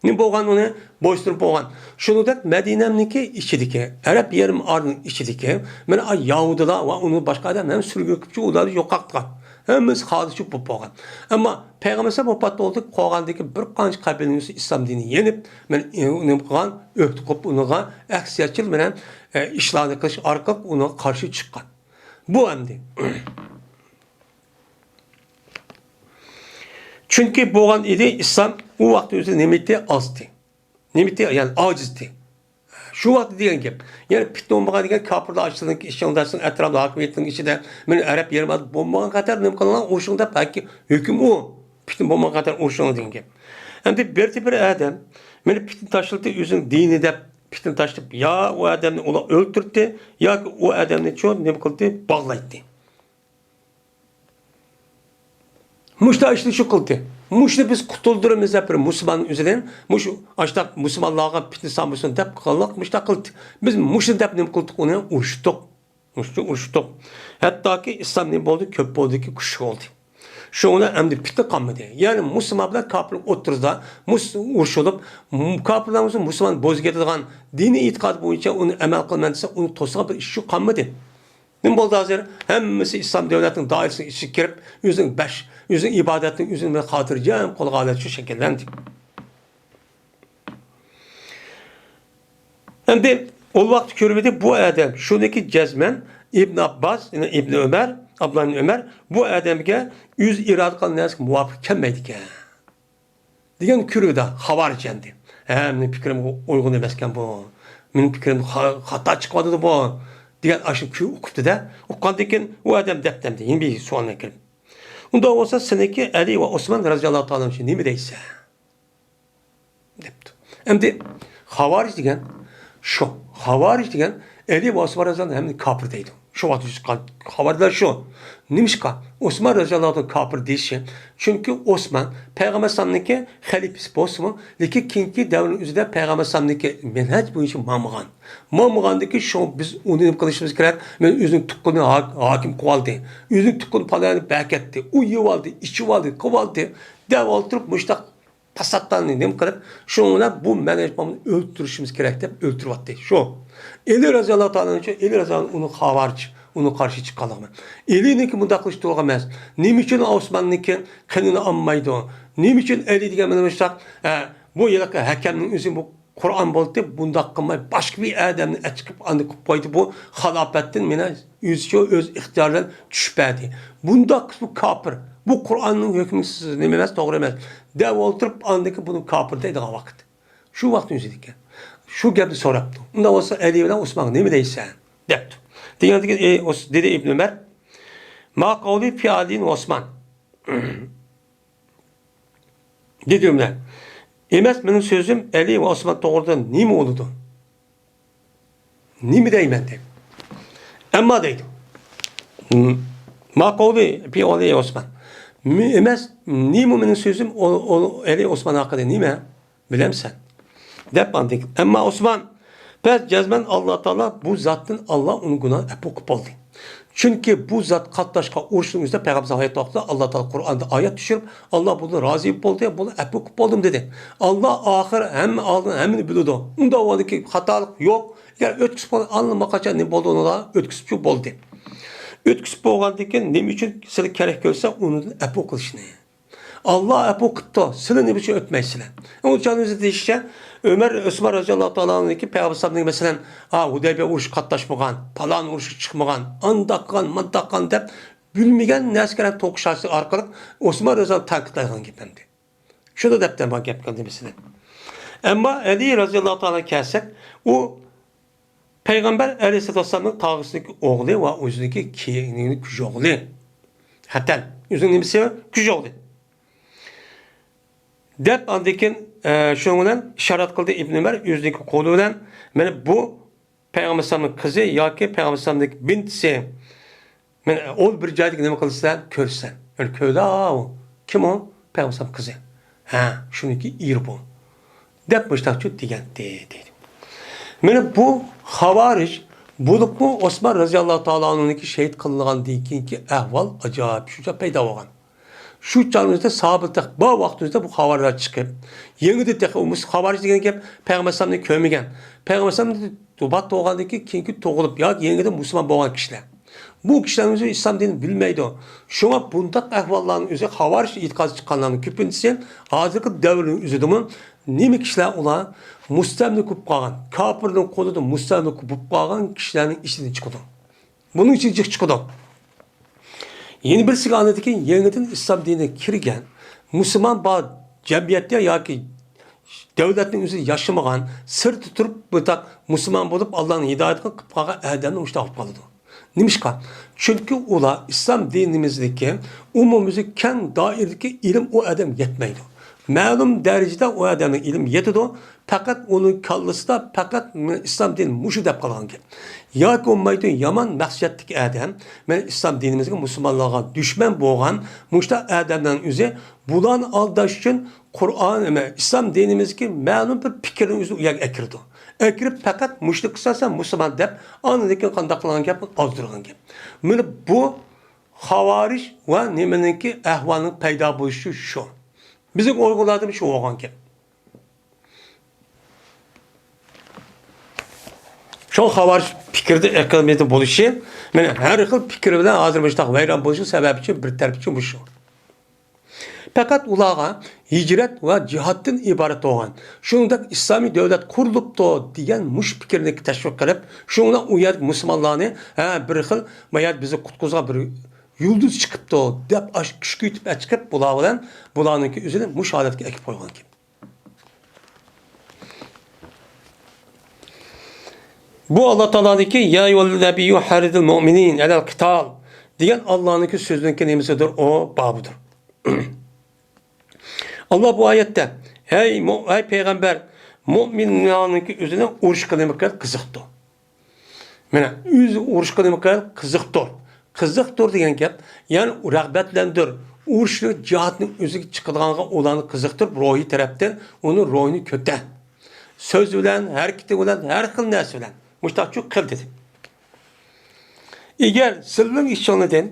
Ne bolgan onu boşluğu bolgan. Şunu da Medine'ninki içideki Arap yarım arnın içideki ben Yahudiler ve onu başka adam hem sürgünküpçü onları yok aktılar. Hemiz hadisi bu bolgan. Ama Peygamber vefat oldu. Koğandaki bir kanç kabilenin İslam dini yenip ben ne kılgan öhtüküp onuğa aksiyatçıl menen işlerini kılış arka ona karşı çıkan. Bu emdi. Çünkü boğan idi İslam o vakti özü nimeti azdı. Nimeti yani acizdi. Şu vakti diyen gap. Yani fitne olmağa diyen kapırda açtığın işe ondarsın etrafda hakimiyetin içinde men Arap yerime bombağa kadar nem kalan oşunda belki hüküm o. Fitne bombağa kadar oşunda diyen gap. Hem de bir adam men fitne taşıldı yüzün dini de fitne taşıp ya o adamı ola öldürdü ya o adamı çok ne kıldı bağlaydı. Muşta işte şu kıldı. Muşta biz kutuldurumuz hep Müslüman üzerinden. Muş açta Müslümanlığa fitne sanmışsın dep kılak muşta kıldı. Biz muşta dep ne kıldık onu uçtuk. Uçtuk. Hatta ki İslam ne oldu? Köp oldu ki kuş oldu. Şu ona emdi fitne kalmadı. Yani Müslümanlar kapılıp oturda uğraşılıp kapılarımızın Müslüman bozgetirgan dini itikad boyunca onu emel kılmadıysa onu tosuna bir iş şu kalmadı. Ne oldu hazır? Hemmisi İslam devletinin dairesine içi girip yüzün ibadetin yüzün hatırlayacağım kolu alet şu şekillendi. Hem de o vakti körübede bu adam şuradaki cezmen İbn Abbas, yani İbn Ömer, Abdullah Ömer bu adamge yüz irad kılınız muvafık kelmeydi ki. Diyen körübede havarcendi. Benim fikrim uygun demezken bu. Benim fikrim hata çıkmadı bu. Diyen aşın köyü okuttu da. Okandayken o adam deptemdi. Yine bir sualına girdim. Onda olsa seneki Ali ve Osman radıyallahu ta'ala için ne mi deyse? Depti. Hem de havaric diyen şu. Havaric diyen Ali ve Osman radıyallahu ta'ala hem kapırdaydı. Şu vakti havarlar şu. Neymiş ka? Osman radıyallahu anh kapır deyişi. Çünkü Osman Peygamber sallallahu halifesi bosmu. Leki kinki devrin üzerinde Peygamber sallallahu menhec bu işi mamıgan. Mamıgandaki şu biz onu kılışımız gerek. Ben üzün tukkunu hakim kovaldı. Üzün tukkunu palayını beketti. Uyuvaldı, içivaldı, kovaldı. Dev oturup müştak pasattan ne kadar şuna bu menajmanı öldürüşümüz gerek de öldürüvattı. Şu. Eli radıyallahu ta'ala için Eli radıyallahu onu havarcı. Onu karşı çıkalım. Eli'ninki mundaklaştı olamaz. Nim için Osman'ınki kendini anmaydı. Nim için Eli diye menajmak bu yılki hakemin üzüm bu Kur'an boldu. Bunda kılmay başka bir adamın çıkıp anı koydu. Bu halafetin menaj yüzü öz ihtiyardan düşpedi. Bunda bu kapır. Bu Kur'an'ın hükmüsüz nememez doğru emez. Dev oturup andaki bunun kapırdaydı o vakit. Şu vakti yüzüdük. Şu gibi soraptı. Onda olsa Ali ile Osman ne mi deysen? Depti. Dedi İbn Ömer ma kavli fi Ali'nin Osman dedi Ömer emes benim sözüm Ali ve Osman doğrudan ne mi oldu? Ne mi deyim ben de? Ama deydim. Ma kavli fi Ali ve Osman emes ne mi benim sözüm Ali Osman hakkında ne mi? Bilemsen. Dep andık. Ama Osman pes cezmen Allah Teala bu zatın Allah onun günahı epok oldu. Çünkü bu zat katlaşka uğraştığımızda Peygamber hayatta Allah Teala Kur'an'da ayet düşürüp Allah bunu razı oldu ya bunu epok oldum dedi. Allah ahir hem aldın hem biliyordu. Onda o ki hatalık yok. Yani ötküsü anlamak için ne oldu ona ötküsü oldu. Ötküsü olgandaki ne için size gerek görse onun epok kılışını. Allah epokutta sile ne biçim ötmeysin. O canınızı değişecek. Ömer Osman radıyallahu ta'ala'nınki Peygamber mesela Hudeybiye uruş katlaşmagan, palan uruş çıkmagan, andakkan, mandakkan dep bilmegen neskeren tokuşası arkalık Osman radıyallahu ta'ala'nın gipemdi. Şurada depten bak yapkan demesine. Ama Ali radıyallahu ta'ala kelsek o Peygamber Aleyhisselatü Vesselam'ın tağısındaki oğlu ve yüzündeki kiyinin küçük oğlu. Hatta yüzündeki bir küçük oğlu. Dep andikin şundan işaret kıldı İbn Ömer yüzdeki kolu bilen men bu Peygamber sallallahu kızı yoki Peygamber sallallahu bintisi men ol bir joyda nima qilsa ko'rsan. Yani köyde kim o? Peygamber sallallahu kızı. Şuniki ir bu. Dep müştakçı degan dedi. Men bu havaric bulup mu Osman radıyallahu ta'ala anh'ınki şehit kılıngan deyinki ahval acayip şuca payda olgan. Şu çağımızda sabıtlık, bu vaktimizde bu havarlar çıkıp, yeni de tekimiz havarcı degen gep Peygamber sallallahu kömegen. Peygamber sallallahu dubat doğandaki kinki toğulup ya yeni de Müslüman boğan kişiler. Bu kişilerin İslam dinini bilmeydi o. Şuna bundak ahvalların üzeri havarcı itikazı çıkanların küpüntüsü hazırki devrin üzerinden nemi kişiler olan müstemlik kup kalan, kapırın kolunda müstemlik kup kalan kişilerin içinden çıkıyordu. Bunun için çıkıyordu. Yeni bir siganedeki yeniden İslam dinine kirgen Müslüman ba cemiyette yoki devletning o'zi yaşamagan, sir tutup bu tak Müslüman bulup Allah'ın hidayetini qilib qolgan adamni ushta olib qoladi. Nimishqa? Chunki ular islom dinimizdagi umumimizdagi keng doiradagi ilm o adam yetmaydi. Ma'lum darajada o adamning ilm yetadi, faqat uning kallasida faqat islom dini mushu deb qolgan gap. Yoki bo'lmaydi yomon maqsadlik adam, men islom dinimizga musulmonlarga dushman bo'lgan mushta adamdan o'zi bularni aldash uchun Qur'on islom dinimizga ma'lum bir fikrni o'zi u yerga akirdi. Akirib faqat mushrik qilsa musulmon deb, anidan qanday qilgan gap ozdirgan gap. Mana bu xavarij va nimaniki ahvolning paydo bo'lishi shu. Bizim uyguladığımız şu olgan gap. Şu xabar fikirde ekonomiyada bo'lishi, mana har xil fikr bilan hozir bu yoqda vayron bo'lishi sababi uchun bir taraf uchun bu shu. Faqat ularga hijrat va jihoddan iborat bo'lgan. Shuningdek islomiy davlat qurilibdi degan mush fikrni tashviq qilib, shunga u yer musulmonlarni bir xil mayat bizni qutqizgan bir yulduz chiqibdi deb kuch kuytib chiqib bular bilan bularniki o'zini mush holatga ekib qo'ygan ekan. Bu Allah Teala'daki ya yullabiyyu haridil mu'minin alal qital degan Allah'nınki sözünki nemisidir o babıdır. Allah bu ayette hey peygamber mu'minlarniki o'zini urush qilmoqqa qiziqdi. Mana o'zi urush qilmoqqa qiziqdir. Qiziqdir degan gap, ya'ni rag'batlantir. Urushni jihodning o'ziga chiqadiganga ularni qiziqtir, ruhiy tarafdan uni ruhini ko'tar. So'z bilan, harakati bilan, har xil narsa bilan mushtachu qil dedi. Agar sizning ishingizdan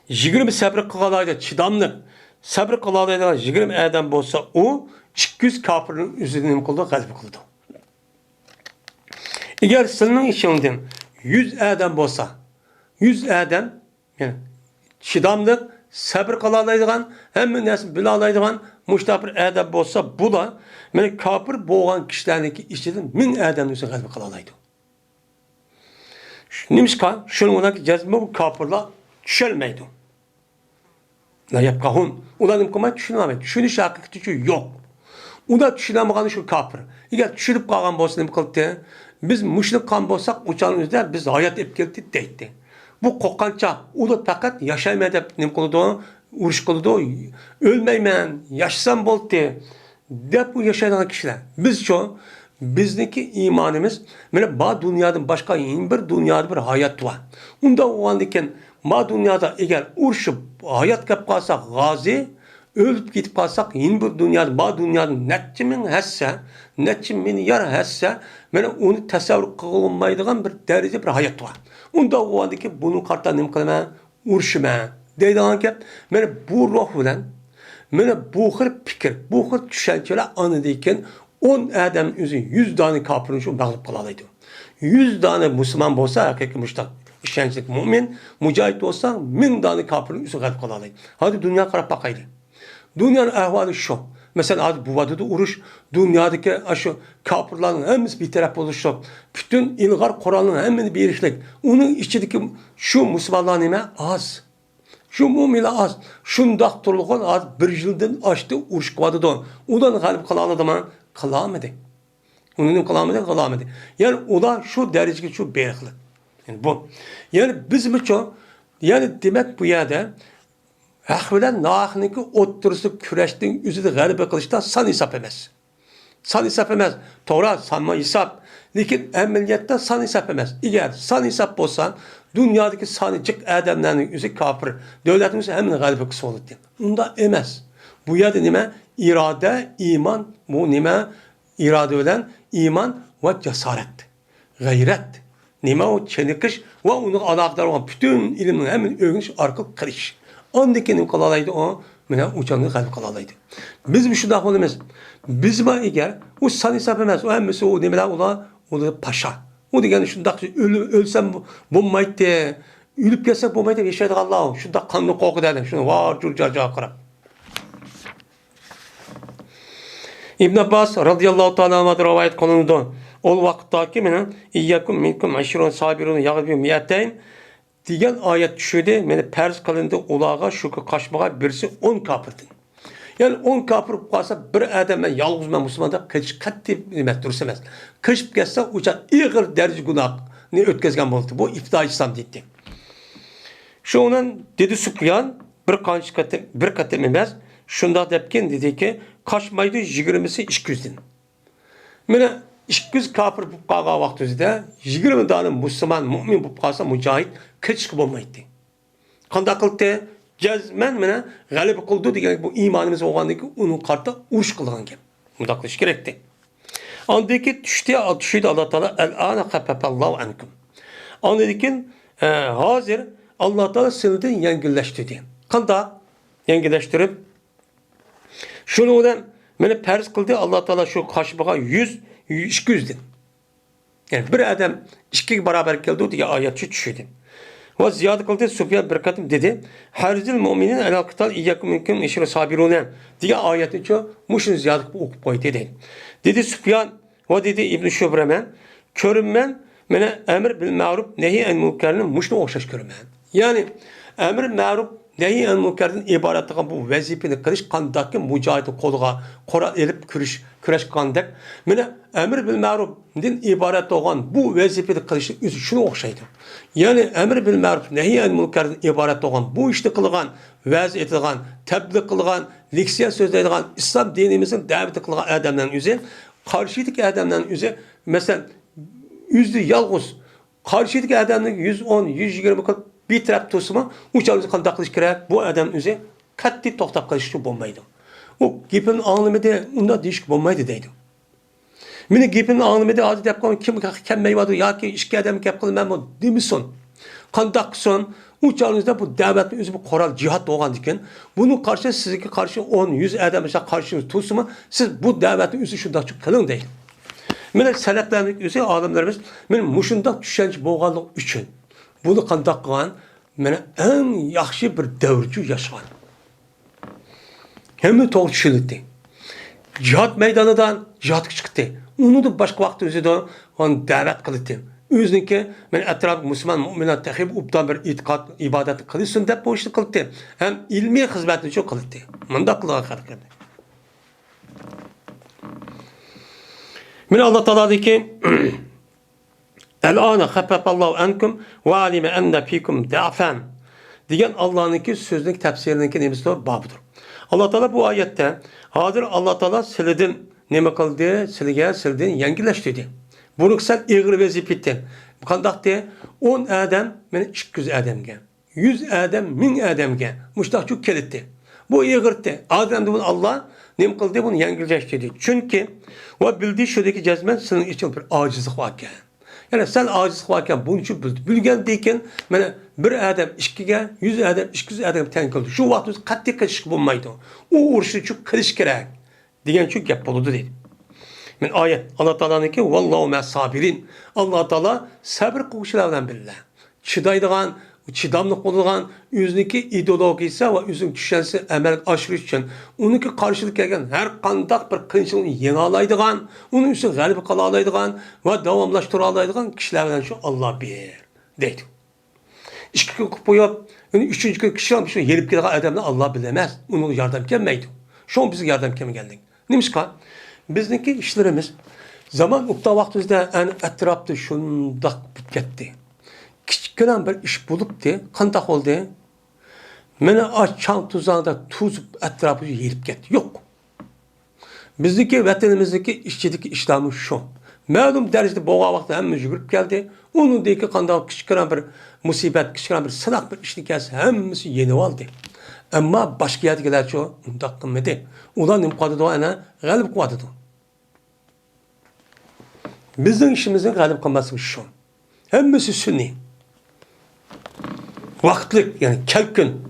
20 sabr qilganlarga chidamli, sabr qilganlarga 20 odam bo'lsa, u 200 kofirning o'zini nima qildi? G'alaba qildi. Agar sizning ishingizdan 100 odam bo'lsa, 100 adam yani chidamliq, sabr qila oladigan, hamma narsani bila oladigan mushtaqir adam bo'lsa, bular mana kofir bo'lgan kishilarniki ichidan 1000 odamni o'zi g'alaba qila oladi. Nimishqa shuningdek jazma bu kofirlar tushilmaydi. La yapqahun. Ular nima qilmaydi? Tushunmaydi. Tushunish haqiqati yo'q. Ular tushunamagan shu kofir. Agar tushunib qolgan bo'lsa nima qildi? Biz mushrik qon bo'lsak, o'chan o'zida biz hayot olib keldi deydi. Bu qo'rqancha ular faqat yashayman deb nima qildi? Urush qildi. O'lmayman, yashasam bo'ldi deb u yashaydigan kishilar. Bizcho bizniki iymonimiz mana bu dunyodan boshqa bir dunyoda bir hayot bor. Unda o'g'andikan bu dunyoda agar urushib hayot kelib qolsa, g'ozi o'lib ketib qolsak, yeni bir dunyoda bu dunyoda necha ming hassa, necha milyar hassa mana uni tasavvur qilolmaydigan bir darajada bir hayot bor. Unda o'g'andiki buni qarta nima qilaman? Urushman deydigan gap. Mana bu ruh bilan mana bu xil fikr, bu xil tushunchalar anidikan 10 adam o'zi 100 dona kofirni shu mag'lub qila oladi. 100 dona musulmon bo'lsa, haqiqiy mushtaq ishonchli mu'min, mujohid bo'lsa, 1000 dona kofirni o'zi g'alab qila oladi. Hozir dunyo qarab boqaylik. Dunyoning ahvoli shu. Mesela hozir bu vadada urush, dunyodagi shu kofirlarning hammasi betaraf bo'lishi, butun ilg'or Qur'onning hammani berishlik, uning ichidagi shu musulmonlar nima az. Şu mu'minlar az. Shundoq turgan hozir 1 yildan oshdi urush qilyapti. Udan g'alib qila oladimi? Qilolmadi. Uni qilolmadi. Yani ular shu darajaga shu beriqli. Yani bu. Yani bizmicho, yani demak bu yerda haq bilan nohaqniki o'ttirisi kurashning o'zida g'alaba qilishda son hisob emas. Son hisob emas. To'g'ri, sanma hisob. Lekin amaliyotda son hisob emas. Agar son hisob bo'lsa, dünyadaki sanıcık adamlarning o'zi kofir, davlatimiz hamma g'alaba qilsa bo'ladi. Unda emas. Bu yerda nima? İrade, iman, bu nima? İrade bilan iman va jasorat, g'ayrat. Nima o cheniqish va uni aloqador bo'lgan butun ilmni hamma o'rganish orqali qilish. Ondaki nima qila oladi o? Mana o'chani g'alaba qila oladi. Biz shunday bo'lamiz. Biz va agar u son hisob emas, u hammasi u nimalar ular paşa. O degani shundaq o'lsam bo'lmaydi, o'lib kelsak bo'lmaydi, yashaydigan Alloh. Shunda qonni qo'qidadi. Shuni var jurjarja qarab. İbn Abbas radhiyallohu ta'ala anhu rivoyat qilindi. Ol vaqtdagi meni iyyakum minkum ashrun sabirun yag'bi mi'atayn degan oyat tushdi. Meni farz qilindi ularga shu qo'shmaga birisi 10 kofirdi. Yani 10 kafir kalsa bir adam ben yalnız ben Müslümanda kılış katli nimet dursa emas. Kılışıp gelse uçan ağır derece günah ne ötközgen oldu. Bu iftira İslam dedi. Şunun dedi Süfyan bir katım emas. Şunda depken dedi ki kaçmaydı 20'si 200'den. Mene 200 kafir bu qalğan vaqtida 20 dana Müslüman mümin bu qalsa mücahid kılışık olmaydı. Qanda qıldı? Cezmen mene g'alaba qildi degan bu imonimiz bo'lgandan keyin uni qarta urush qilgan gap. Bunday qilish kerakdi. Andaki tushdi Alloh taolo al-ana xafafallohu ankum. Andan keyin hozir Alloh taolo sizdan yengillashtirdi. Qanda yengillashtirib shuni bilan meni farz qildi Alloh taolo shu qoshibga 100 200 yani bir adam 2 barabar keldi degan oyat tushdi. Ve ziyade kıldı Süfyan bir katım dedi. Harizil müminin el kıtal iyyakum minkum işru sabirune diye ayeti ço muşun ziyade okup koydu dedi. Dedi Süfyan ve dedi İbn Şubremen körünmen mene emir bil ma'ruf nehi en münkerinin muşuna okşaş körünmen. Yani emir ma'ruf nehi en münkerinin ibaret olan bu vazifeni kılış kandaki mücahidi kolga kora elip küreş kandak. Mene emir bil ma'ruf din ibaret olan bu vazifeni kılış şunu okşaydı. Yani emir bil ma'ruf nehi en münkerinin ibaret olan bu işte kılgan, vaz etilgan, tebliğ kılgan, leksiya sözleydigan İslam dinimizin davet kılgan adamların yüzü karşıdaki adamların yüzü mesela yüzlü yalğız karşıdaki adamın 110, 120 bir taraf tutsa uçağımızı kandak kılış gerek bu adam yüzü katli toxtab kılış olmaydı. O gepin anlamıda onda değişik olmaydı deydi. Meni gepin anlamıda adı dep kim kemmeyi ya ki işki adam gep kılmam bu demişsin. Kandak son uçağınızda bu davetin özü bu koral cihat doğan diken bunun karşı sizinki karşı 10 100 adam mesela karşınız tutsa siz bu davetin özü şunda çok kılın değil. Meni seleflerin özü alimlerimiz men muşunda düşünce boğanlık üçün bunu kandak kılan meni en yaxşı bir devrci yaşayan. Hem toğ düşünüldü. Cihat meydanından cihat çıktı. Onu da başka vakti özü de onu davet kılıdı. Özünki men etraf Müslüman müminat tehib ubdan bir itikat ibadet kılısın dep bu işi kılıdı. Hem ilmi hizmetini çok kılıdı. Manda kılığa hareket. Men Allah Teala dedi ki El-ana khafafallahu ankum ve alime enne fikum da'fan. Diyen Allah'ınki sözlük tefsirindeki nemesi babıdır. Allah Teala bu ayette hadir Allah Teala silidin neme kıldı? Silidin yengileştirdi. Bunu sen ağır vazifettin. Bu kandak de 10 adam men 200 adamga 100 adam 1000 adamga muştaq çok kelitti. Bu ağırdı. Adam bunu Allah neme kıldı bunu yengileştirdi. Çünkü ve bildiği şuradaki cezmen senin için bir acizlik varken. Yani sen acizlik varken bunu için bildi. Bilgen deyken bir adam 2'ye 100 adam 200 adam tenkildi. Şu vaxtımız katli kaçışık bulmaydı. O uğraşı çok kılış gerek. Diyen çok yap buludu dedi. Men ayet Allah Teala'nın ki vallahu ma sabirin. Allah Teala sabır kılışlardan billah. Çıdaydıgan, çıdamlık bulduğun özündeki ideologisi ve özün düşüncesi emel aşırı için onunki karşılık gelgen her kandak bir kınçılığını yeni alaydıgan, onun üstü galibi kalalaydıgan ve devamlaştıralaydıgan kişilerden şu Allah bir deydi. 2 gün koyup, 3. gün kişi almış, yerip giden adamla Allah bilemez. Onun yardım gelmeydi. Şu an bize yardım kime geldik? Neymiş ki? Bizdeki işlerimiz zaman ukta vaktimizde en etrafta şundak bitketti. Küçükken bir iş bulup de, kandak oldu. Mene açan tuzağında tuzup etrafı yerip gitti. Yok. Bizdeki vatanımızdaki işçideki işlemimiz şu. Malum derecede boğa vakti hemmimiz yürüp geldi. Onun deyki kandak küçükken bir musibet, küçükken bir sınak bir işlik gelse hemmimiz yeni oldu. Ama başka yerdekiler çoğu undak kılmadı. Ulan imkadı da ona galip kıvadı. Bizden işimizin galip kılması şu. Hemmisi sünni. Vaktlik yani kelkün.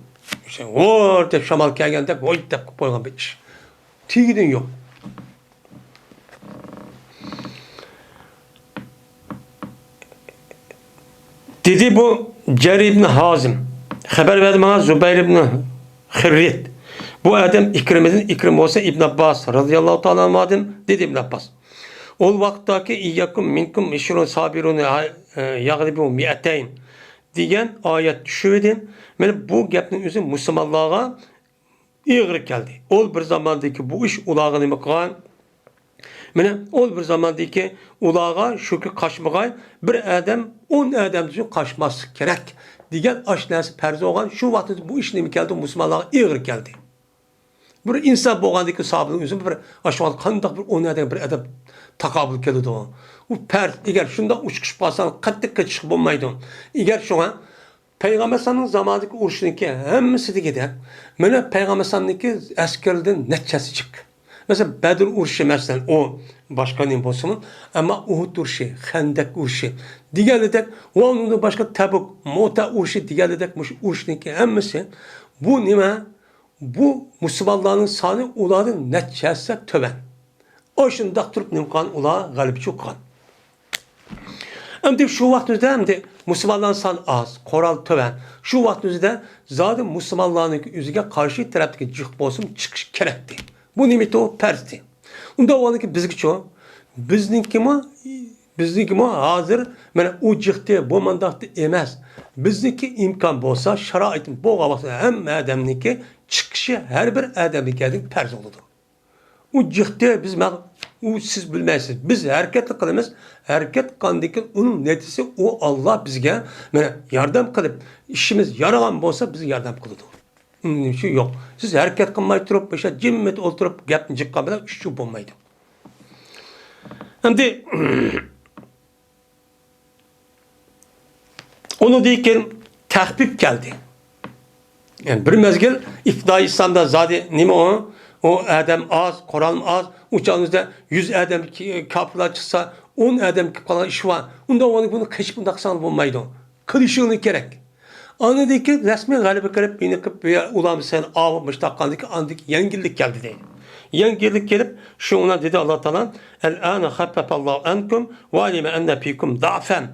İşte orada şamal gelgende oy deyip koygan bir iş. Tigidin yok. Dedi bu Ceri ibn Hazim. Haber verdi bana Zübeyir ibn Hırrit. Bu adam İkrim olsa İbn Abbas radıyallahu ta'ala anhu dedi İbn Abbas. Ol vaktaki iyyakum minkum işrun sabirun yaglibu mi'ateyn diyen ayet düşürdü. Men bu gapning o'zi musulmonlarga ig'ir keldi. Ol bir zamandaki bu ish ulag'a nima qilgan? Mana ol bir zamandaki ulag'a shuki qaşmag'ay bir adam 10 adam uchun qaşmaslik kerak degan ashnasi farz bo'lgan. Shu vaqtda bu ish nima keldi? Musulmonlarga ig'ir keldi. Bir inson bo'lgandiki hisobini o'zi bir ashvol qandoq bir 10 adam bir adam taqobil keladi. U farz agar shunda uchiqib qolsan qattiq chiqib bo'lmaydi. Agar shunga Peygamber sallallahu zamanındaki uğraşınki hemmisi de gider. Mana Peygamber sallallahu askerlerden neçesi çık. Mesela Bedir uğraşı mesela o başka ne bolsun ama Uhud uğraşı, Hendek uğraşı. Diğerledek o onun başka Tabuk, Mota uğraşı diğerledek uğraşınki hemmisi bu nime? Bu Müslümanların sani uların neçesi töben. O şunda durup nimkan ula galip çıkan. Hem de şu vaktimizde hem de Müslümanların san az, koral töven. Şu vaktimizde zaten Müslümanların yüzüge karşı taraftaki cık bolsun çıkış gerekti. Bu nimeti o persti. Onda o ki bizgi çoğu, bizdinki mi hazır, yani o cıhtı, bu mandaktı emez. Bizdinki imkan bolsa, şaraitin bu vakti hem adamniki çıkışı her bir adamniki perz oldu. O cıhtı biz o siz bilmezsiniz. Biz hareket kılımız. Hareket kandaki onun neticesi o Allah bizge yardım kılıp işimiz yaralan olsa bize yardım kılıdı. Onun şey yok. Siz hareket kılmayı durup başa cimmet oturup gapni çıkmadan şu bulmaydı. Şimdi onu deyken tahbib geldi. Yani bir mezgil İfda İslam'da zaten nime o? O adam az, Kur'an az, uçağınızda 100 adam kapılar çıksa 10 adam kalan iş var. Onda onu bunu kaç bunda kısan bulmaydı. Kılışığını gerek. Anadaki resmi galiba garip beni kıp ulan sen ağlamış takkandaki andaki yengillik geldi diye. Yengillik gelip şu ona dedi Allah Teala el-âne haffefallahu enkum ve alime enne fikum da'fen.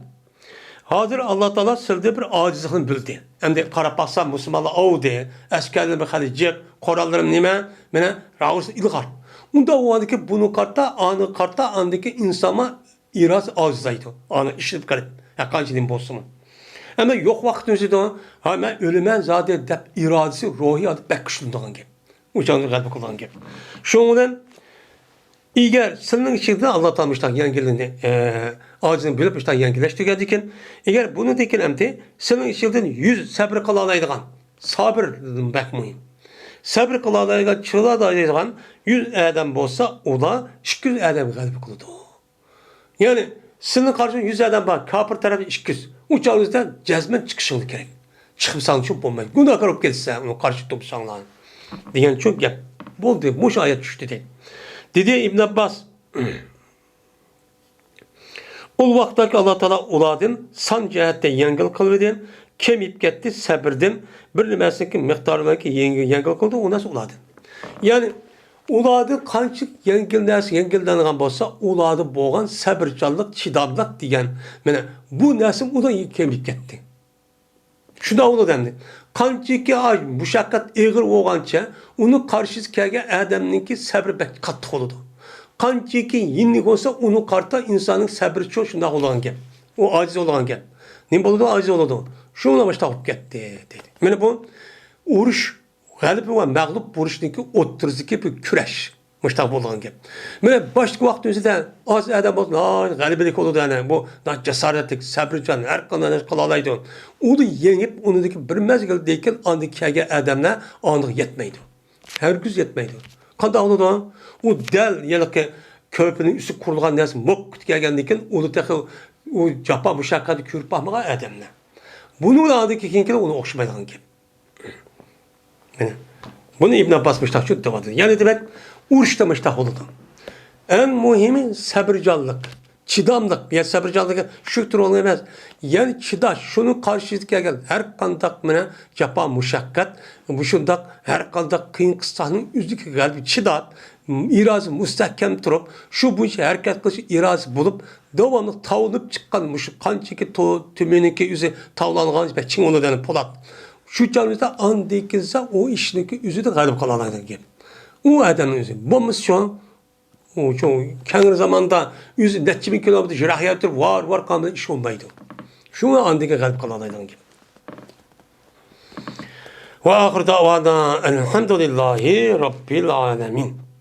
Hazır Allah Teala sizde bir acizliğini bildi. Hem de Karapakistan Müslümanlar o diye askerler bir halicik, korallarım nime, mene raus ilgar. Unda o andaki bunu kartta andaki insana iraz acizaydı. Anı işitip garip. Yakancılığın bozsumu. Ama yok vaktinizde de hemen ölümen zaten dep iradesi ruhi adı beküşlüğünden gibi. Uçağını kalbi kullan gibi. Şundan eğer senin içinde Allah tanımıştan yengilini acizini bilip işte yengileştirdikken eğer bunu diken emdi senin içinde 100 sabır kılalaydıgan sabır bek mühim. Sabır kılalaydıgan çıladaydıgan 100 adam olsa o da 200 adam kalbi kıldı. Yani senin karşında 100 adam var kapır tarafı 200 uçağınızdan cezmen çıkışını gerek. Çıkıpsan çok olmayı. Günah karıp geçse onu karşı topsanlar. Diyen çok yap. Buldu. Muş ayet düştü dedi. Dedi İbn Abbas. O vaxtdaki Allah Teala uladın san cəhətdə yengil qıldı, kemib getdi, səbirdim. Bir nəsiki miqdarındakı yengil qıldı, o nasıl uladın? Yani uladı qançıq yengildən bolsa, uladı boğan səbircanlıq, çidamlıq deyən. Bu nəsim o da kemib getdi. Şuna onu dendi. Qançiki ay müşaqqat ağır olğanca, onu qarşısı kəlgə ədəmninki səbir bək qatıq oldu. Qançiki yinlik olsa onu karta insanın səbri çok şunda olan gel. O aciz olan gel. Ne oldu? Aciz oldu. Şuna başlayıp gitti dedi. Yani bu uğruş galip ve mağlup vuruştaki oturuzdaki bir küreş. Başlayıp olan gel. Yani başka vaktimizde az adam olsun. Galibelik oldu yani. Bu cesaretlik, sabrıcan, her kanalda kalalaydı. Onu yenip onundaki bir mezgildeyken andaki adamlar anlık yetmeydi. Her gün yetmeydi. Qanda oldu? O del yani ki köprünün üstü kurulgan neresi mok gelgendiyken onu tekrar o capa müşakkatı körüp bakmağa adamlar. Bunu da aldı ki kinkine onu okşamaydan gibi. Yani, bunu İbn Abbas müştak çok devadı. Yani demek uğraşta müştak oldu. En mühimi sabırcallık. Çidamlık. Yani sabırcallık şüktür olamaz. Yani çidaş. Şunun karşısında gel. Her kandak mene capa müşakkat. Bu şundak her kandak kıyın kıssanın üzdeki kalbi çidat. İrazı müstahkem durup şu bu işe hareket kılışı irazı bulup devamlı tavlanıp çıkan şu kançaki tümeniki yüzü tavlanğan ve çin onu denen Polat. Şu canlıda andikizse o işindeki yüzü de galip kalanlardan gibi. O adamın yüzü. Bu misyon o çok kendi zamanda 100 bin kilometre jirahiyatır var kanında iş olmaydı. Şunu andaki galip kalanlardan gibi. Ve ahir davana elhamdülillahi rabbil alemin.